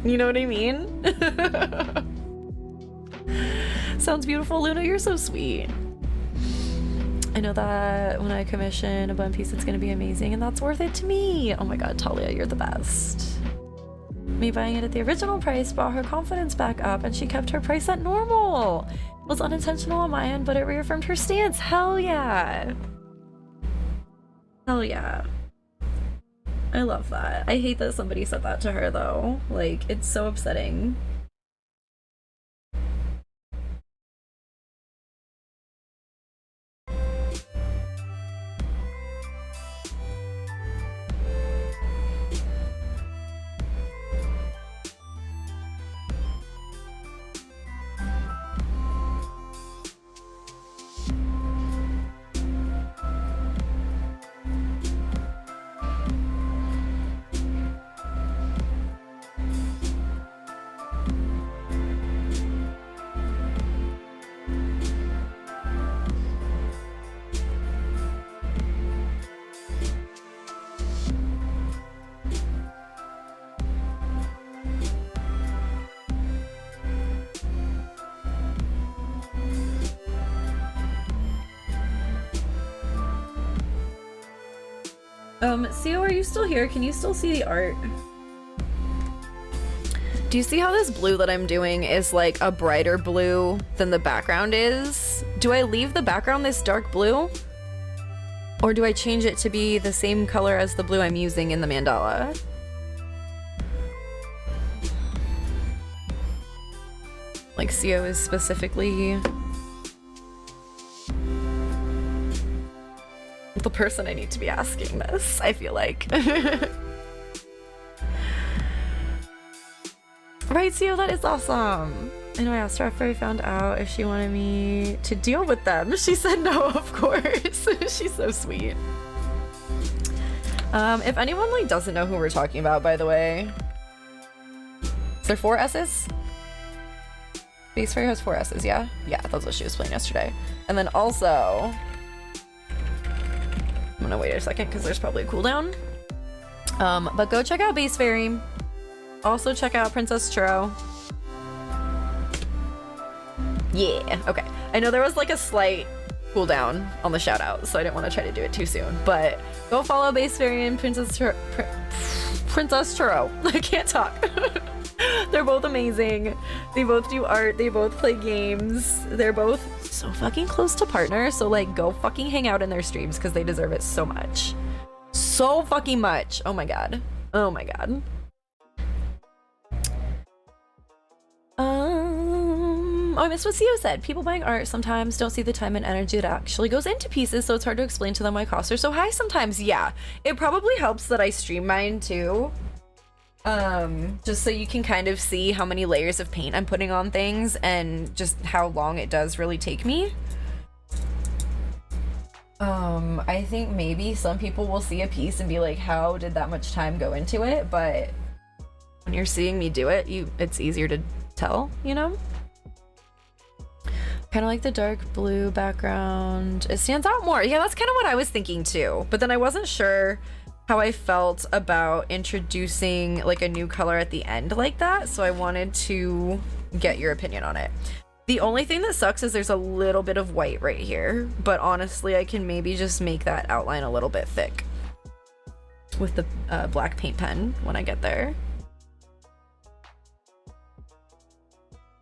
You know what I mean? Sounds beautiful, Luna. You're so sweet. I know that when I commission a bun piece, it's gonna be amazing, and that's worth it to me. Oh my god, Talia, you're the best. Me buying it at the original price brought her confidence back up, and she kept her price at normal. It was unintentional on my end, but it reaffirmed her stance. Hell yeah. Hell yeah. I love that. I hate that somebody said that to her, though. Like, it's so upsetting. Sio, are you still here? Can you still see the art? Do you see how this blue that I'm doing is like a brighter blue than the background is? Do I leave the background this dark blue? Or do I change it to be the same color as the blue I'm using in the mandala? Like Sio is specifically the person I need to be asking this, I feel like. Right, Sio, that is awesome. I know I asked her after I found out if she wanted me to deal with them. She said no, of course. She's so sweet. If anyone like doesn't know who we're talking about, by the way, is there 4 S's? Base Fairy has 4 S's, yeah? Yeah, that's what she was playing yesterday. And then also, I'm gonna wait a second because there's probably a cooldown. But go check out Base Fairy. Also check out Princess Churro. Yeah, okay. I know there was like a slight cooldown on the shout out, so I didn't want to try to do it too soon. But go follow Base Fairy and Princess Churro. I can't talk. They're both amazing. They both do art. They both play games. They're both so fucking close to partner, so like go fucking hang out in their streams because they deserve it so much. So fucking much. Oh my god. Oh my god. Oh, I missed what CEO said. People buying art sometimes don't see the time and energy that actually goes into pieces, so it's hard to explain to them why costs are so high sometimes. Yeah, it probably helps that I stream mine too. Just so you can kind of see how many layers of paint I'm putting on things and just how long it does really take me. I think maybe some people will see a piece and be like, how did that much time go into it? But when you're seeing me do it, it's easier to tell, you know? Kind of like the dark blue background. It stands out more. Yeah, that's kind of what I was thinking too. But then I wasn't sure how I felt about introducing like a new color at the end like that. So I wanted to get your opinion on it. The only thing that sucks is there's a little bit of white right here. But honestly, I can maybe just make that outline a little bit thick with the black paint pen when I get there.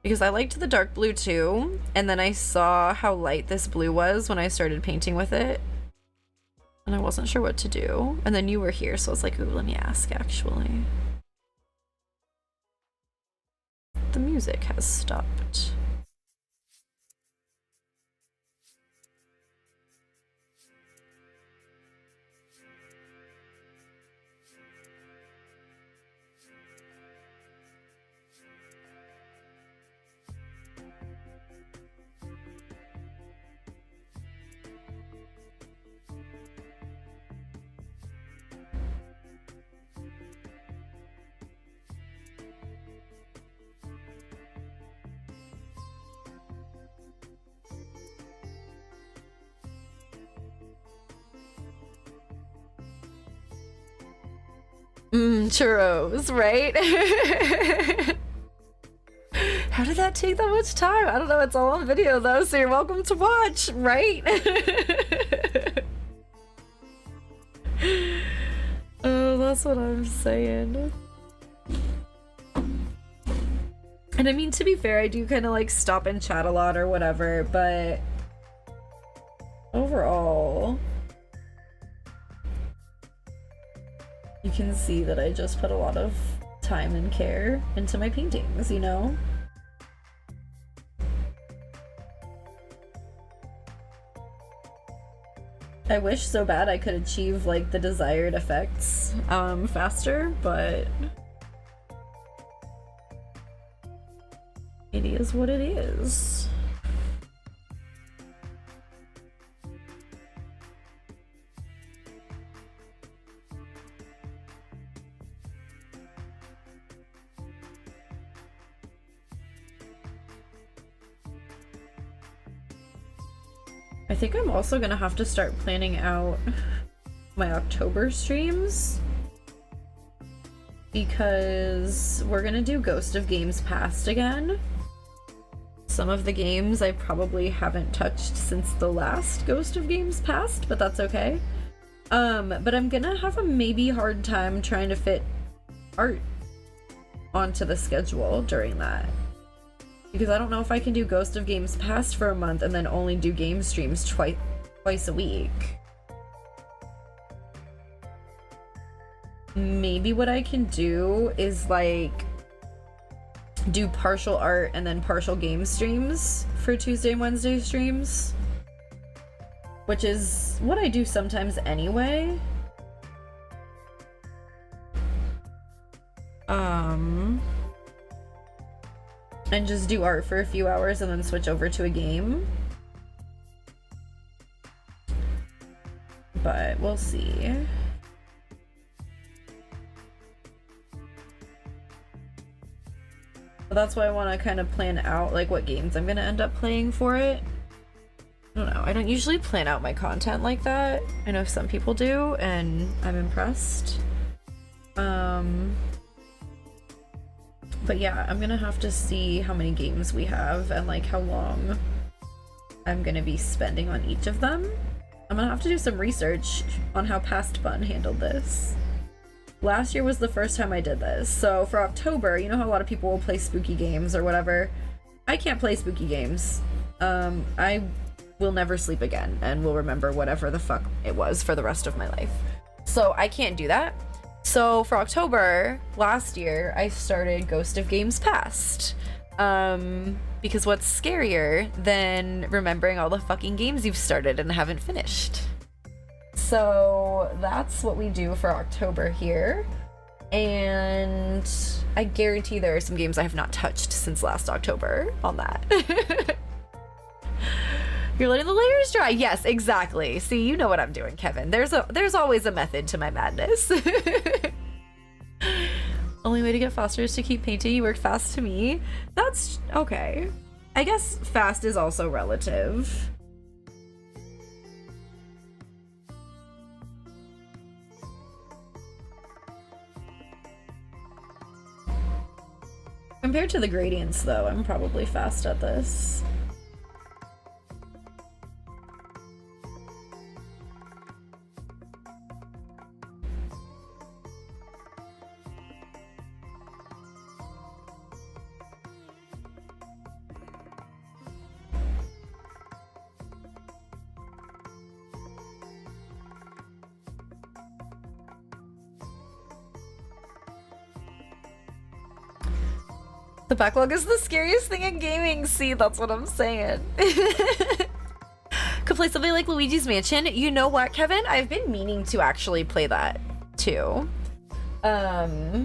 Because I liked the dark blue too, and then I saw how light this blue was when I started painting with it, and I wasn't sure what to do. And then you were here, so I was like, ooh, let me ask actually. The music has stopped. Churros, right? How did that take that much time? I don't know, it's all on video though, so you're welcome to watch, right? Oh, that's what I'm saying. And I mean, to be fair, I do kind of like stop and chat a lot or whatever, but overall, you can see that I just put a lot of time and care into my paintings, you know? I wish so bad I could achieve like the desired effects faster, but it is what it is. I think I'm also gonna have to start planning out my October streams because we're gonna do Ghost of Games Past again. Some of the games I probably haven't touched since the last Ghost of Games Past, but that's okay. But I'm gonna have a maybe hard time trying to fit art onto the schedule during that. Because I don't know if I can do Ghost of Games Past for a month and then only do game streams twice a week. Maybe what I can do is like do partial art and then partial game streams for Tuesday and Wednesday streams, which is what I do sometimes anyway. And just do art for a few hours and then switch over to a game. But we'll see. But that's why I want to kind of plan out like what games I'm gonna end up playing for it. I don't know. I don't usually plan out my content like that. I know some people do, and I'm impressed. But yeah, I'm gonna have to see how many games we have and like how long I'm gonna be spending on each of them. I'm gonna have to do some research on how Past Bun handled this. Last year was the first time I did this, so for October, you know how a lot of people will play spooky games or whatever? I can't play spooky games. I will never sleep again and will remember whatever the fuck it was for the rest of my life. So I can't do that. So for October last year, I started Ghost of Games Past. Because what's scarier than remembering all the fucking games you've started and haven't finished? So that's what we do for October here. And I guarantee there are some games I have not touched since last October on that. You're letting the layers dry. Yes, exactly. See, you know what I'm doing, Kevin. There's always a method to my madness. Only way to get faster is to keep painting. You work fast to me. That's okay. I guess fast is also relative. Compared to the gradients, though, I'm probably fast at this. The backlog is the scariest thing in gaming. See, that's what I'm saying. Could play something like Luigi's Mansion. You know what, Kevin? I've been meaning to actually play that too. I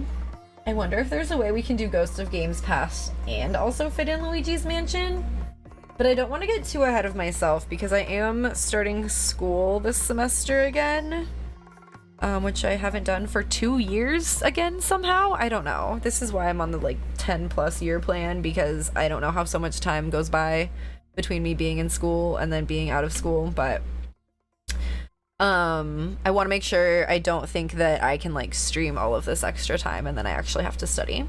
wonder if there's a way we can do Ghost of Games Past and also fit in Luigi's Mansion. But I don't want to get too ahead of myself because I am starting school this semester again. Which I haven't done for 2 years again somehow. I don't know. This is why I'm on the like 10+ year plan, because I don't know how so much time goes by between me being in school and then being out of school. But I want to make sure I don't think that I can like stream all of this extra time and then I actually have to study.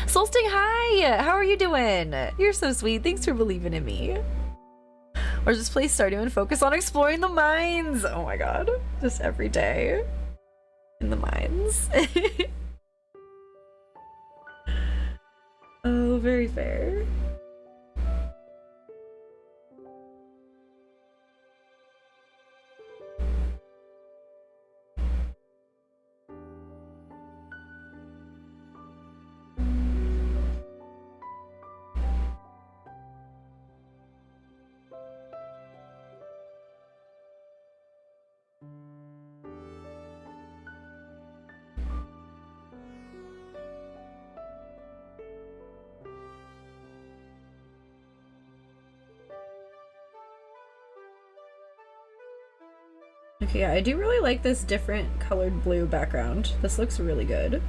Solsting, hi! How are you doing? You're so sweet. Thanks for believing in me. Or just play Stardew and focus on exploring the mines. Oh my god. Just every day in the mines. Oh, very fair. Okay, yeah, I do really like this different colored blue background. This looks really good.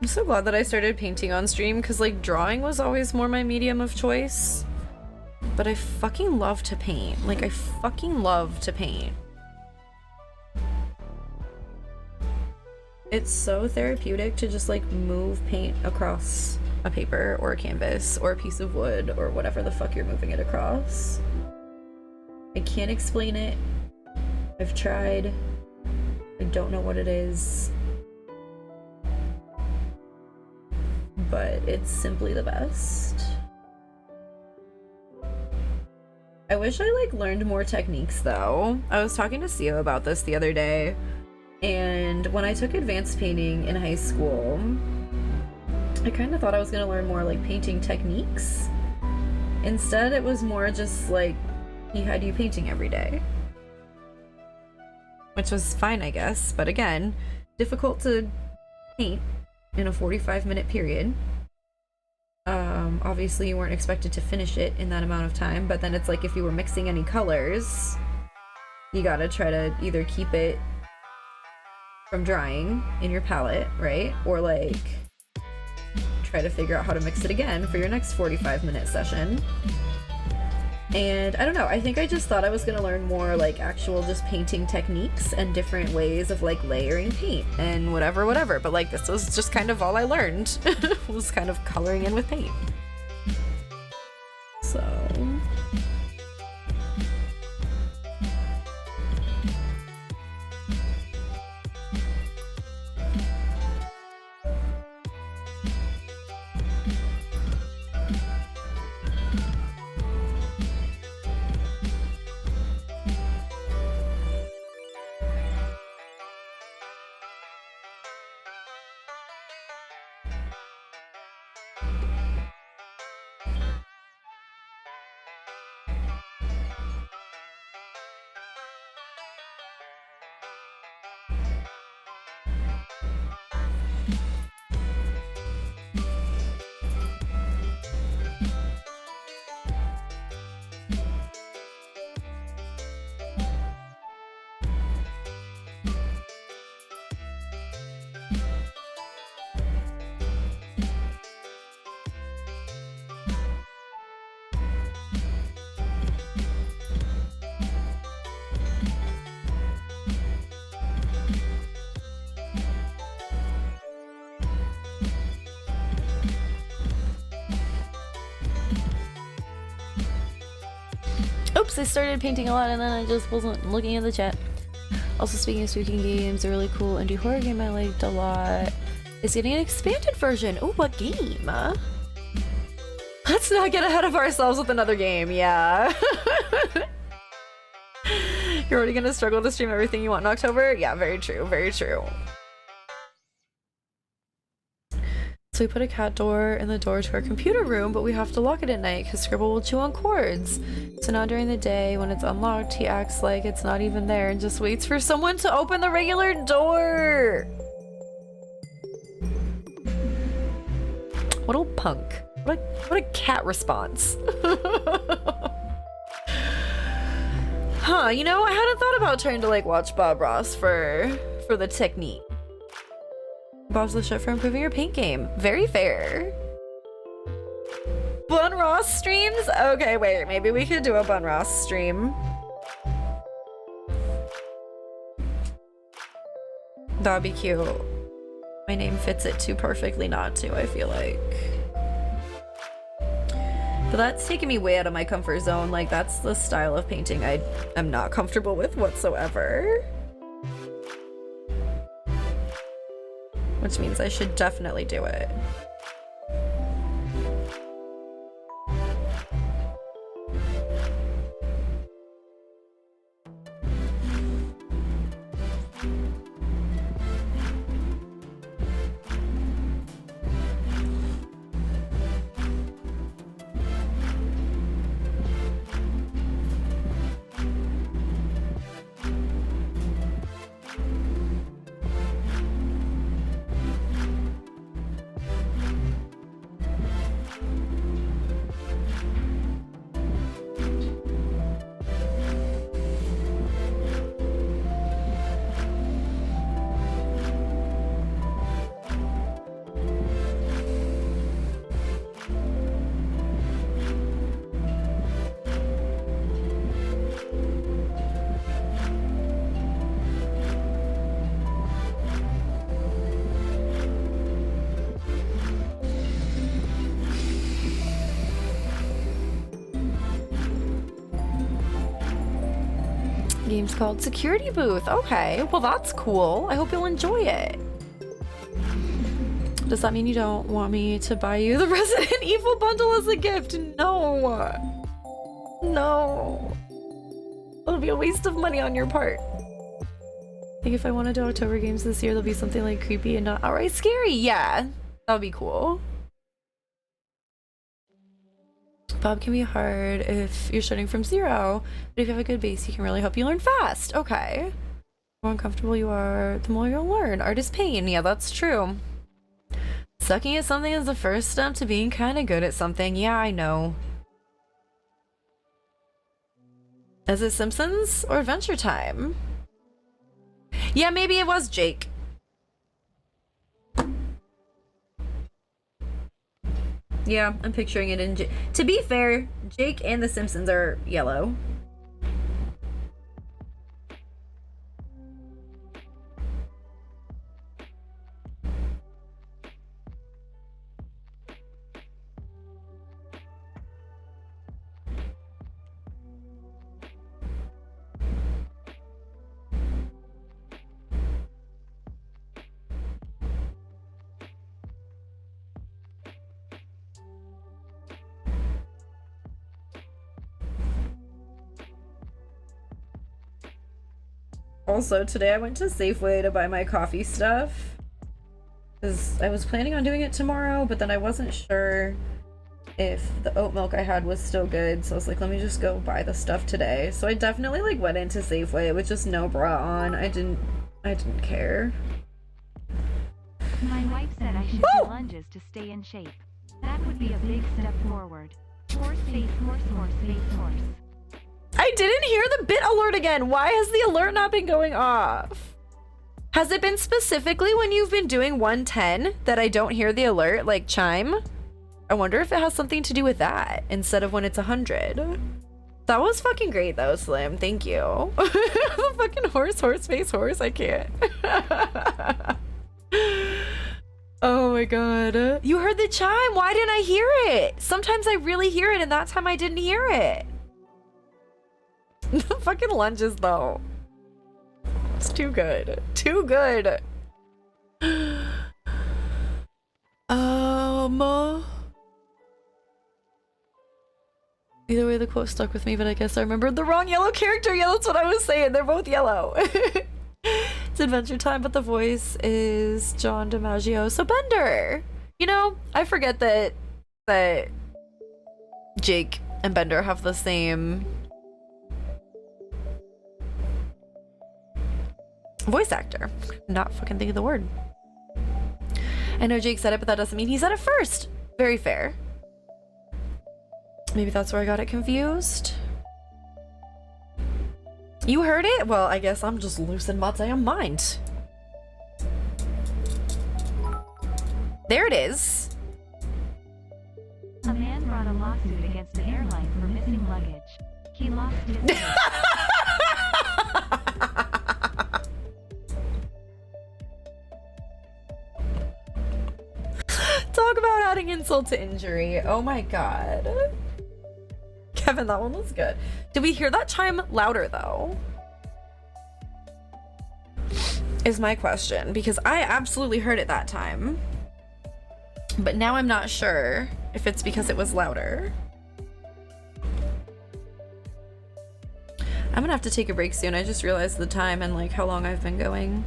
I'm so glad that I started painting on stream, because like drawing was always more my medium of choice. But I fucking love to paint. Like I fucking love to paint. It's so therapeutic to just like move paint across a paper or a canvas or a piece of wood or whatever the fuck you're moving it across. I can't explain it. I've tried. I don't know what it is. But it's simply the best. I wish I like learned more techniques though. I was talking to Sio about this the other day, and when I took advanced painting in high school, I kind of thought I was gonna learn more like painting techniques. Instead, it was more just like he had you painting every day. which was fine, I guess. But again, difficult to paint in a 45-minute period. Obviously you weren't expected to finish it in that amount of time, but then it's like if you were mixing any colors, you gotta try to either keep it from drying in your palette, right? Or like try to figure out how to mix it again for your next 45-minute session. And I don't know, I think I just thought I was gonna learn more like actual just painting techniques and different ways of like layering paint and whatever, but like this was just kind of all I learned. Was kind of coloring in with paint. So... Oops, I started painting a lot and then I just wasn't looking at the chat. Also, speaking of spooky games, a really cool indie horror game I liked a lot is getting an expanded version. Oh, what game? Let's not get ahead of ourselves with another game, yeah. You're already gonna struggle to stream everything you want in October? Yeah, very true, very true. So we put a cat door in the door to our computer room, but we have to lock it at night because Scribble will chew on cords. So now during the day, when it's unlocked, he acts like it's not even there and just waits for someone to open the regular door. What a punk. What a cat response. Huh, you know, I hadn't thought about trying to like watch Bob Ross for the technique. Bob's the shit for improving your paint game. Very fair. Bun Ross streams? Okay, wait, maybe we could do a Bun Ross stream. That'd be cute. My name fits it too perfectly not to, I feel like. But that's taking me way out of my comfort zone. Like, that's the style of painting I am not comfortable with whatsoever. Which means I should definitely do it. Game's called Security Booth. Okay, well that's cool. I hope you'll enjoy it. Does that mean you don't want me to buy you the Resident Evil bundle as a gift? No. No. It'll be a waste of money on your part. I think if I want to do October games this year, there'll be something like creepy and not outright scary. Yeah, that'll be cool. Bob can be hard if you're starting from zero, but if you have a good base, he can really help you learn fast. Okay. more uncomfortable you are, the more you'll learn. Art is pain. Yeah, that's true. Sucking at something is the first step to being kind of good at something. Yeah, I know. Is it Simpsons or Adventure Time? Yeah, maybe it was Jake. Yeah, I'm picturing it in to be fair, Jake and the Simpsons are yellow. Also, today I went to Safeway to buy my coffee stuff. Because I was planning on doing it tomorrow, but then I wasn't sure if the oat milk I had was still good. So I was like, let me just go buy the stuff today. So I definitely like went into Safeway with just no bra on. I didn't care. My wife said I should do lunges to stay in shape. That would be a big step forward. Horse face, horse, horse face, horse. I didn't hear the bit alert again. Why has the alert not been going off? Has it been specifically when you've been doing 110 that I don't hear the alert, like chime? I wonder if it has something to do with that instead of when it's 100. That was fucking great though, Slim. Thank you. The fucking horse face horse. I can't. Oh my god. You heard the chime. Why didn't I hear it? Sometimes I really hear it and that time I didn't hear it. The fucking lunges though. It's too good. Too good. Either way, the quote stuck with me, but I guess I remembered the wrong yellow character. Yeah, that's what I was saying. They're both yellow. It's Adventure Time, but the voice is John DiMaggio. So Bender. You know, I forget that Jake and Bender have the same voice actor. Not fucking thinking of the word. I know Jake said it, but that doesn't mean he said it first. Very fair. Maybe that's where I got it confused. You heard it? Well, I guess I'm just losing my damn mind. There it is. A man brought a lawsuit against the airline for missing luggage. He lost it. Talk about adding insult to injury. Oh my god. Kevin, that one was good. Did we hear that chime louder though? Is my question, because I absolutely heard it that time. But now I'm not sure if it's because it was louder. I'm gonna have to take a break soon. I just realized the time and like how long I've been going.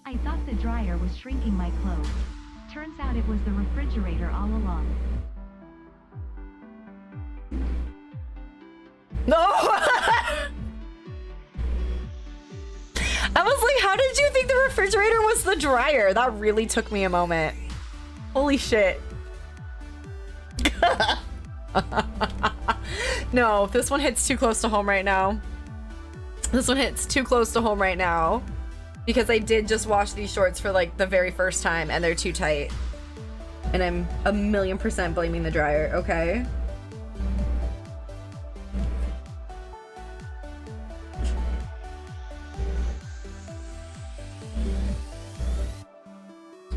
I thought the dryer was shrinking my clothes. Turns out it was the refrigerator all along. No! I was like, how did you think the refrigerator was the dryer? That really took me a moment. Holy shit. No, this one hits too close to home right now. This one hits too close to home right now. Because I did just wash these shorts for like the very first time and they're too tight. And I'm 1,000,000% blaming the dryer, okay?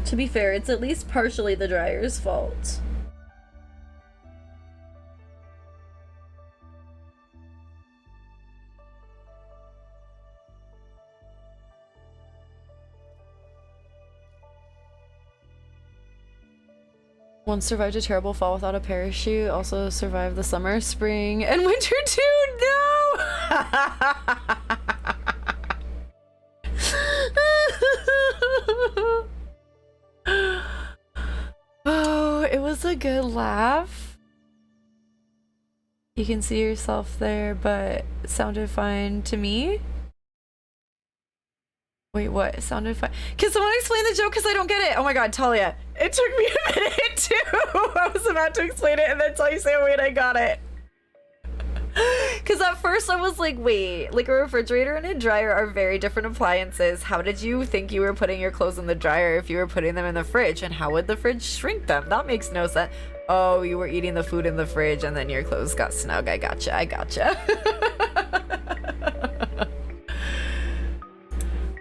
To be fair, it's at least partially the dryer's fault. Once survived a terrible fall without a parachute. Also survived the summer, spring, and winter too. No! Oh, it was a good laugh. You can see yourself there, but it sounded fine to me. Wait, what? It sounded fine. Can someone explain the joke? Because I don't get it. Oh my god, Talia. It took me a minute too. I was about to explain it and then Talia said, oh, wait, I got it. Because at first I was like, wait, like a refrigerator and a dryer are very different appliances. How did you think you were putting your clothes in the dryer if you were putting them in the fridge? And how would the fridge shrink them? That makes no sense. Oh, you were eating the food in the fridge and then your clothes got snug. I gotcha. I gotcha.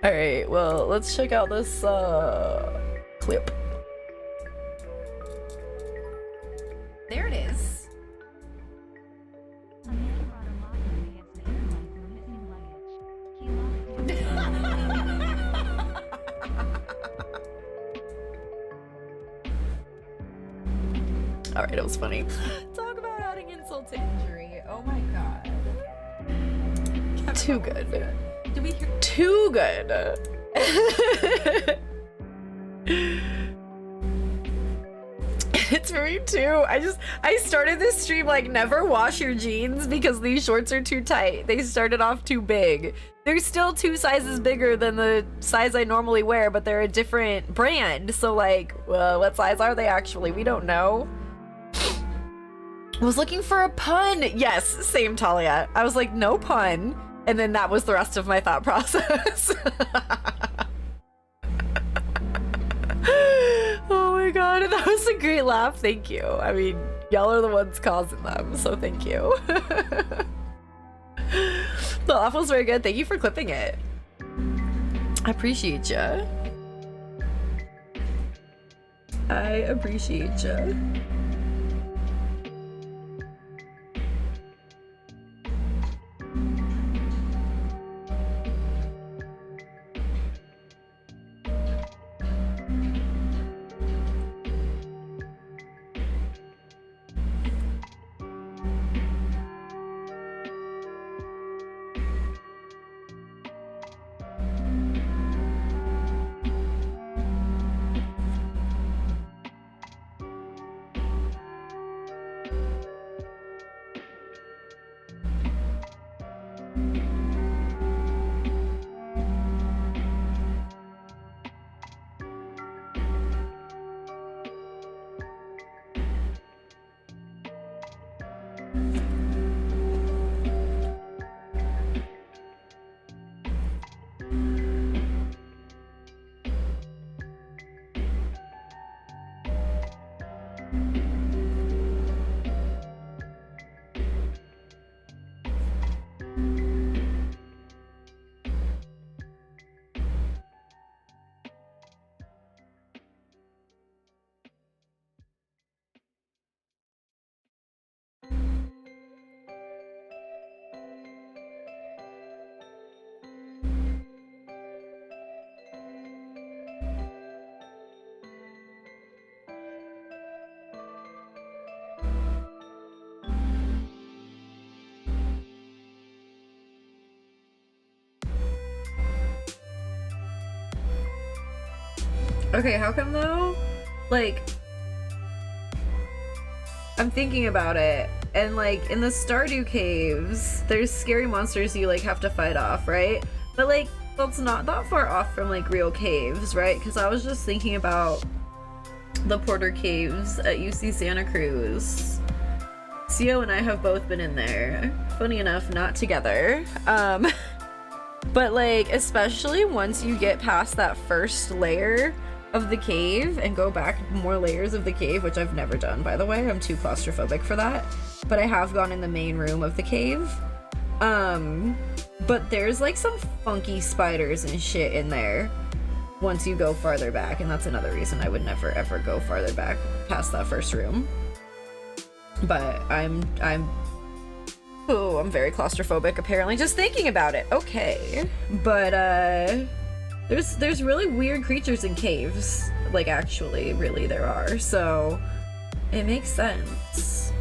All right, well, let's check out this clip. There it is. A man brought a lawsuit against the airline for missing luggage. He lost All right, it was funny. Talk about adding insult to injury. Oh my god. Too good. Did we hear? Too good. It's for me too. I started this stream like never wash your jeans because these shorts are too tight. They started off too big. They're still 2 sizes bigger than the size I normally wear, but they're a different brand. So like, well, what size are they actually? We don't know. I was looking for a pun. Yes, same Talia. I was like, no pun. And then that was the rest of my thought process. Oh my god, that was a great laugh. Thank you. I mean, y'all are the ones causing them, so thank you. The laugh was very good. Thank you for clipping it. I appreciate ya. I appreciate ya. Okay, how come though? Like, I'm thinking about it, and like in the Stardew caves, there's scary monsters you like have to fight off, right? But like, that's not that far off from like real caves, right? Because I was just thinking about the Porter Caves at UC Santa Cruz. Sio and I have both been in there. Funny enough, not together. But like, especially once you get past that first layer of the cave and go back more layers of the cave, which I've never done, by the way. I'm too claustrophobic for that. But I have gone in the main room of the cave. But there's like some funky spiders and shit in there once you go farther back, and that's another reason I would never ever go farther back past that first room. But I'm very claustrophobic apparently just thinking about it. Okay. But there's really weird creatures in caves. Like, actually, really there are. So It makes sense.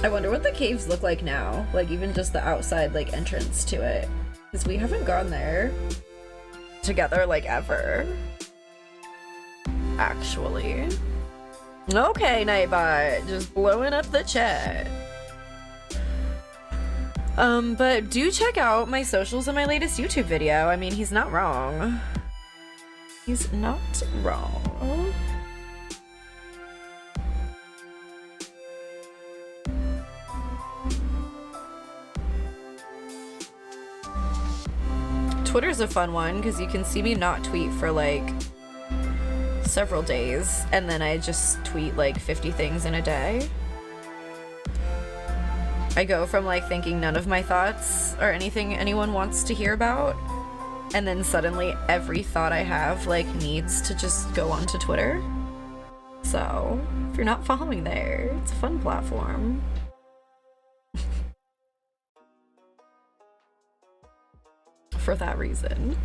I wonder what the caves look like now, like even just the outside like entrance to it, because we haven't gone there together like ever, actually. Okay, Nightbot, just blowing up the chat. But do check out my socials and my latest YouTube video. I mean, he's not wrong. He's not wrong. Twitter's a fun one because you can see me not tweet for like several days and then I just tweet like 50 things in a day. I go from like thinking none of my thoughts are anything anyone wants to hear about, and then suddenly every thought I have like needs to just go onto Twitter. So if you're not following there, it's a fun platform. For that reason,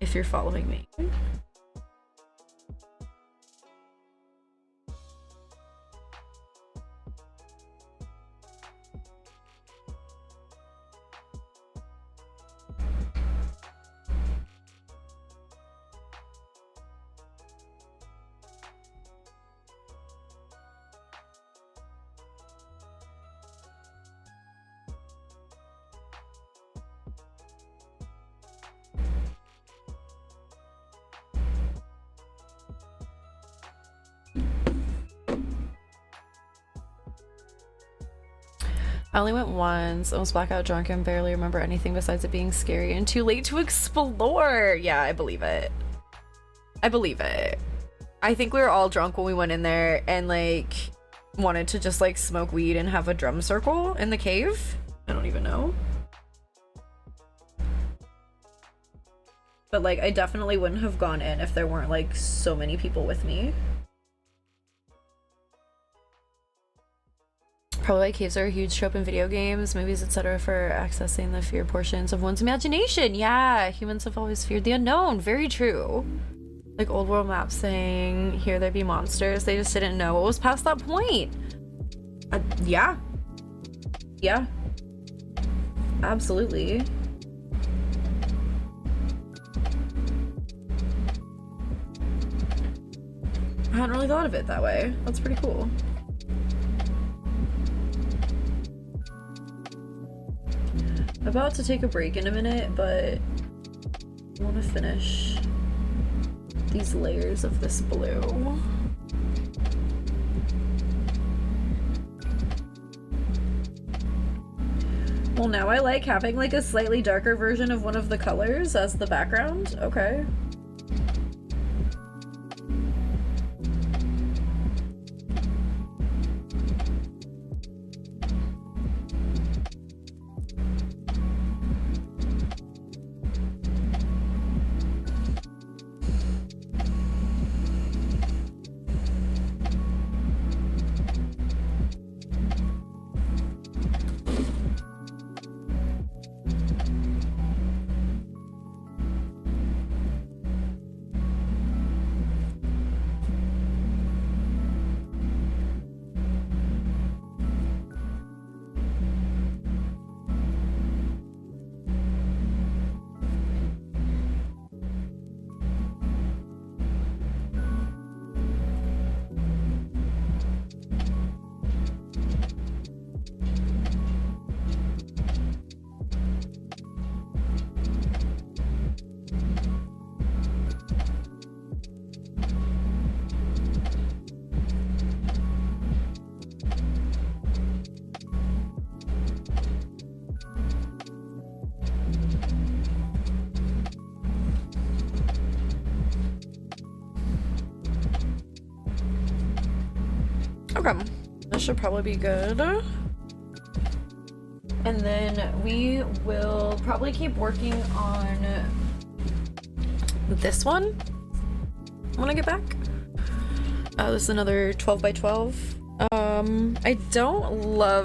if you're following me. I only went once, I was blackout drunk and barely remember anything besides it being scary and too late to explore. Yeah, I believe it. I believe it. I think we were all drunk when we went in there and like wanted to just like smoke weed and have a drum circle in the cave. I don't even know. But like I definitely wouldn't have gone in if there weren't like so many people with me. Probably caves are a huge trope in video games, movies, etc. for accessing the fear portions of one's imagination. Yeah, humans have always feared the unknown. Very true. Like old world maps saying, here there be monsters. They just didn't know what was past that point. Yeah. Yeah. Absolutely. I hadn't really thought of it that way. That's pretty cool. About to take a break in a minute, but I want to finish these layers of this blue. Well, now I like having like a slightly darker version of one of the colors as the background. Okay. Okay, this should probably be good. And then we will probably keep working on this one when I get back. This is another 12 by 12. I don't love